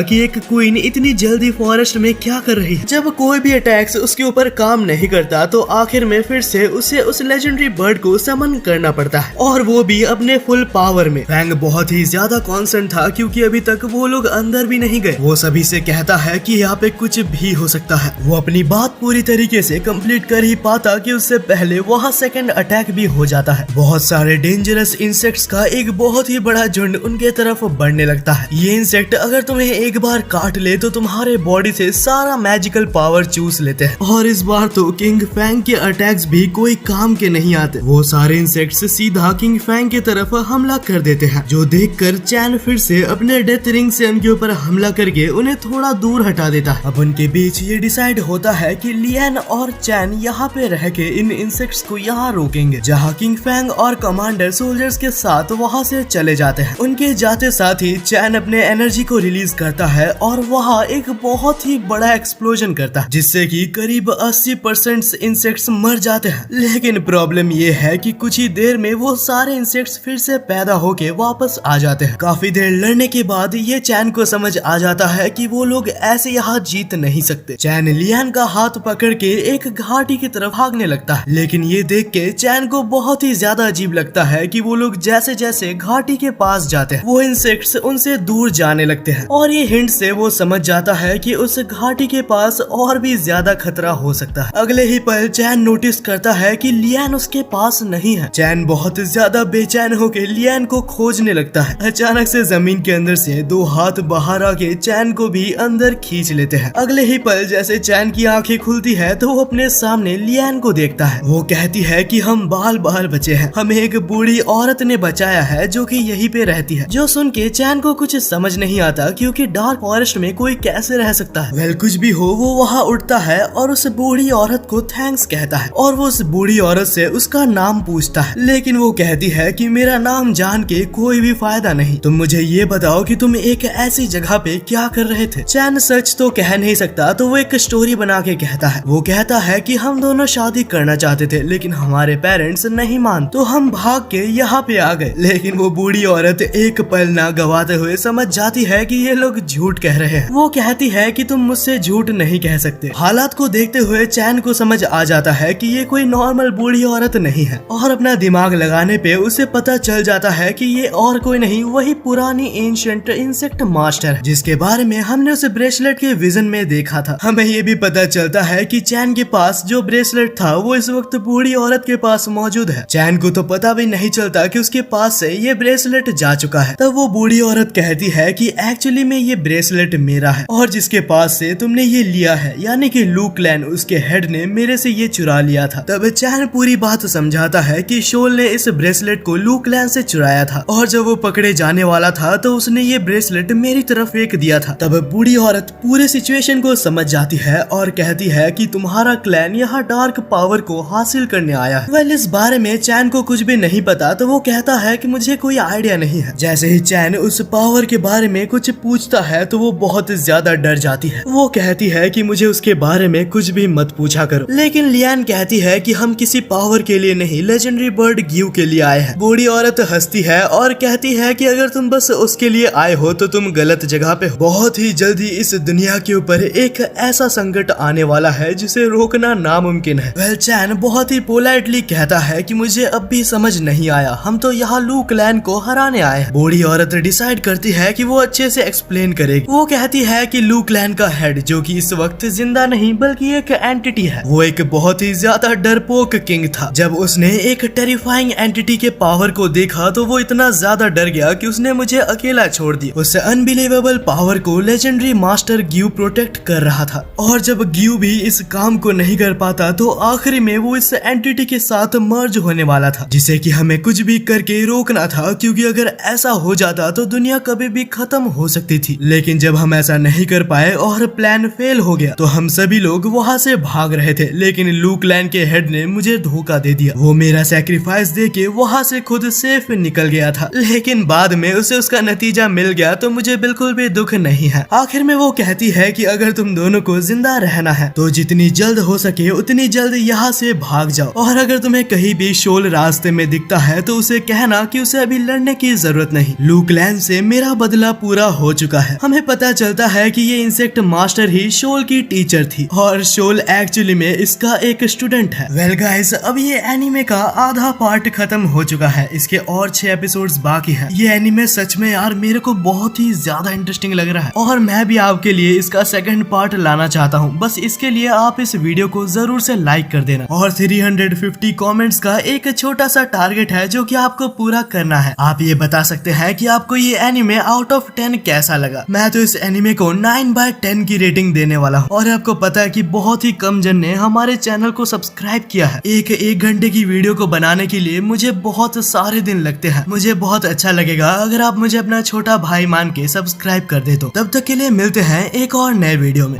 कि एक क्वीन इतनी जल्दी फॉरेस्ट में क्या कर रही है। जब कोई भी अटैक्स उसके ऊपर काम नहीं करता तो आखिर में फिर से उसे उस लेजेंडरी बर्ड को समन करना पड़ता है और वो भी अपने फुल पावर में। फैंग बहुत ही ज्यादा कॉन्सर्न था क्योंकि अभी तक वो लोग अंदर भी नहीं गए। वो सभी से कहता है कि यहाँ पे कुछ भी हो सकता है। वो अपनी बात पूरी तरीके से कंप्लीट कर ही पाता कि उससे पहले वहाँ सेकंड अटैक भी हो जाता है। बहुत सारे डेंजरस इंसेक्ट्स का एक बहुत ही बड़ा झुंड उनके तरफ बढ़ने लगता है। ये इंसेक्ट अगर तुम्हें एक बार काट ले तो तुम्हारे बॉडी से सारा मैजिकल पावर चूस लेते हैं और इस बार तो किंग फैंग के अटैक्स भी कोई काम के नहीं आते। वो सारे इंसेक्ट्स सीधा किंग फैंग की तरफ हमला कर देते हैं, जो देखकर चैन फिर से अपने डेथ रिंग से उनके ऊपर हमला करके उन्हें थोड़ा दूर हटा देता है। अब उनके बीच ये डिसाइड होता है कि लियान और चैन यहाँ पे रह के इन इंसेक्ट्स को यहाँ रोकेंगे, जहाँ किंग फैंग और कमांडर सोल्जर्स के साथ वहाँ से चले जाते हैं। उनके जाते साथ ही चैन अपने एनर्जी को रिलीज करता है और वहाँ एक बहुत ही बड़ा एक्सप्लोजन करता है जिससे कि करीब 80% इंसेक्ट्स मर जाते हैं। लेकिन प्रॉब्लम ये है कि कुछ ही देर में वो सारे इंसेक्ट्स फिर से पैदा होके वापस आ जाते हैं। काफी देर लड़ने के बाद ये चैन को समझ आ जाता है कि वो लोग ऐसे यहाँ जीत नहीं सकते। चैन लियान का हाथ पकड़ के एक घाटी की तरफ भागने लगता है, लेकिन ये देख के चैन को बहुत ही ज्यादा अजीब लगता है कि वो लोग जैसे जैसे घाटी के पास जाते हैं वो इंसेक्ट्स उनसे दूर जाने लगते हैं और ये हिंट से वो समझ जाता है कि उस घाटी के पास और भी ज्यादा खतरा हो सकता है। अगले ही पल चैन नोटिस करता है कि लियान उसके पास नहीं है। चैन बहुत ज्यादा बेचैन होकर लियान को खोजने लगता है। अचानक से जमीन के अंदर से दो हाथ बाहर आके चैन को भी अंदर खींच लेते हैं। अगले ही पल जैसे चैन की आंखें खुलती है तो वो अपने सामने लियान को देखता है। वो कहती है कि हम बाल बाल बचे हैं, हमें एक बूढ़ी औरत ने बचाया है जो कि यहीं पे रहती है। जो सुन के चैन को कुछ समझ नहीं आता क्योंकि डार्क फॉरेस्ट में कोई कैसे रह सकता है। वेल कुछ भी हो, वो वहाँ उठता है और उस बूढ़ी औरत को थैंक्स कहता है और वो उस बूढ़ी औरत से उसका नाम पूछता है, लेकिन वो कहती है कि मेरा नाम जान के कोई भी फायदा नहीं, तुम मुझे ये बताओ कि तुम एक ऐसी जगह पे क्या कर रहे थे। चैन सच तो कह नहीं सकता तो वो एक स्टोरी बना के कहता है। वो कहता है कि हम दोनों शादी करना चाहते थे लेकिन हमारे पेरेंट्स नहीं मान तो हम भाग के यहाँ पे आ गए। लेकिन वो बूढ़ी औरत एक पल ना गवाते हुए समझ जाती है कि ये लोग झूठ कह रहे हैं। वो कहती है कि तुम मुझसे झूठ नहीं कह सकते। हालात को देखते हुए चैन को समझ आ जाता है कि ये कोई नॉर्मल बूढ़ी औरत नहीं है और अपना दिमाग लगाने पे उसे पता चल जाता है कि ये और कोई नहीं वही पुरानी एंशिएंट इंसेक्ट मास्टर है जिसके बारे में हमने उसे ब्रेसलेट के विजन में देखा था। हमें ये भी पता चलता है कि चैन के पास जो ब्रेसलेट था वो इस वक्त बूढ़ी औरत के पास मौजूद है। चैन को तो पता भी नहीं चलता कि उसके पास से ये ब्रेसलेट जा चुका है। तब वो बूढ़ी औरत कहती है कि एक्चुअली में ये ब्रेसलेट मेरा है और जिसके पास से तुमने ये लिया है यानी कि लू क्लैन उसके हेड ने मेरे से ये चुरा लिया था। तब चैन पूरी बात समझाता है कि शोल ने इस ब्रेसलेट को लू क्लैन से चुराया था और जब वो पकड़े जाने वाला था तो उसने ये ब्रेसलेट मेरी तरफ फेंक दिया था। तब बूढ़ी औरत पूरे सिचुएशन को समझ जाती है और कहती है कि तुम्हारा क्लैन यहाँ डार्क पावर को हासिल करने आया है। वेल, इस बारे में चैन को कुछ भी नहीं पता तो वो कहता है कि मुझे कोई आइडिया नहीं है। जैसे ही चैन उस पावर के बारे में कुछ पूछता है तो वो बहुत ज्यादा डर जाती है। वो कहती है कि मुझे उसके बारे में कुछ भी मत पूछा करो। लेकिन लियान कहती है कि हम किसी पावर के लिए नहीं, लेजेंडरी बर्ड ग्यू के लिए आए हैं। बूढ़ी औरत हंसती है और कहती है कि अगर तुम बस उसके लिए आए हो तो तुम गलत जगह पे हो। बहुत ही जल्दी इस दुनिया के ऊपर एक ऐसा संकट आने वाला है जिसे रोकना नामुमकिन है। वेल, चैन बहुत ही पोलाइटली कहता है कि मुझे अब भी समझ नहीं आया, हम तो यहाँ लू क्लैन को हराने आए हैं। बूढ़ी औरत डिसाइड करती है कि वो अच्छे से एक्सप्लेन करेगी। वो कहती है कि लू क्लैन का हेड, जो कि इस वक्त जिंदा नहीं बल्कि एक एंटिटी है, वो एक बहुत ही ज्यादा डरपोक किंग था। जब उसने एक टेरिफाइंग एंटिटी के पावर को देखा तो वो इतना ज्यादा डर गया कि उसने मुझे अकेला छोड़ दिया। उस अनबिलीवेबल पावर को लेजेंडरी मास्टर ग्यू प्रोटेक्ट कर रहा था और जब ग्यू भी इस काम को नहीं कर पाता तो आखिरी में वो इस एंटिटी के साथ मर्ज होने वाला था, जिसे कि हमें कुछ भी करके रोकना था, क्योंकि अगर ऐसा हो जाता तो दुनिया कभी भी खत्म हो सकती थी। लेकिन जब हम ऐसा नहीं कर पाए और प्लान फेल हो गया तो हम सभी लोग वहां से भाग रहे थे। लेकिन लू क्लैन के हेड ने मुझे धोखा दे दिया। वो मेरा सैक्रिफाइस दे के वहां से खुद सेफ निकल गया था, लेकिन बाद में उसे उसका नतीजा मिल गया तो मुझे बिल्कुल भी दुख नहीं है। आखिर में वो कहती है कि अगर तुम दोनों को जिंदा रहना है तो जितनी जल्द हो सके उतनी जल्द यहाँ से भाग जाओ, और अगर तुम्हें कहीं भी शोल रास्ते में दिखता है तो उसे कहना कि उसे अभी लड़ने की जरूरत नहीं। लू क्लैन से मेरा बदला पूरा हो चुका है। हमें पता चलता है कि ये इंसेक्ट मास्टर ही शोल की टीचर थी और शोल एक्चुअली में इसका एक स्टूडेंट है। वेल गाइस, अब ये एनिमे का आधा पार्ट खत्म हो चुका है, इसके और 6 एपिसोड्स बाकी है। ये एनिमे सच में यार मेरे को बहुत ही ज्यादा इंटरेस्टिंग लग रहा है और मैं भी आपके लिए इसका सेकंड पार्ट लाना चाहता हूँ। बस इसके लिए आप इस वीडियो को जरूर से लाइक कर देना और 350 कमेंट्स का एक छोटा सा टारगेट है जो कि आपको पूरा करना है। आप ये बता सकते हैं कि आपको ये एनिमे आउट ऑफ 10 कैसा लगा। मैं तो इस एनिमे को 9/10 की रेटिंग देने वाला हूँ और आपको पता है कि बहुत ही कम जन ने हमारे चैनल को सब्सक्राइब किया है। एक घंटे की वीडियो को बनाने के लिए मुझे बहुत सारे दिन लगते हैं। मुझे बहुत अच्छा लगेगा अगर आप मुझे अपना छोटा भाई मान के सब्सक्राइब कर दे तो। तब तक के लिए मिलते हैं एक और नए वीडियो में।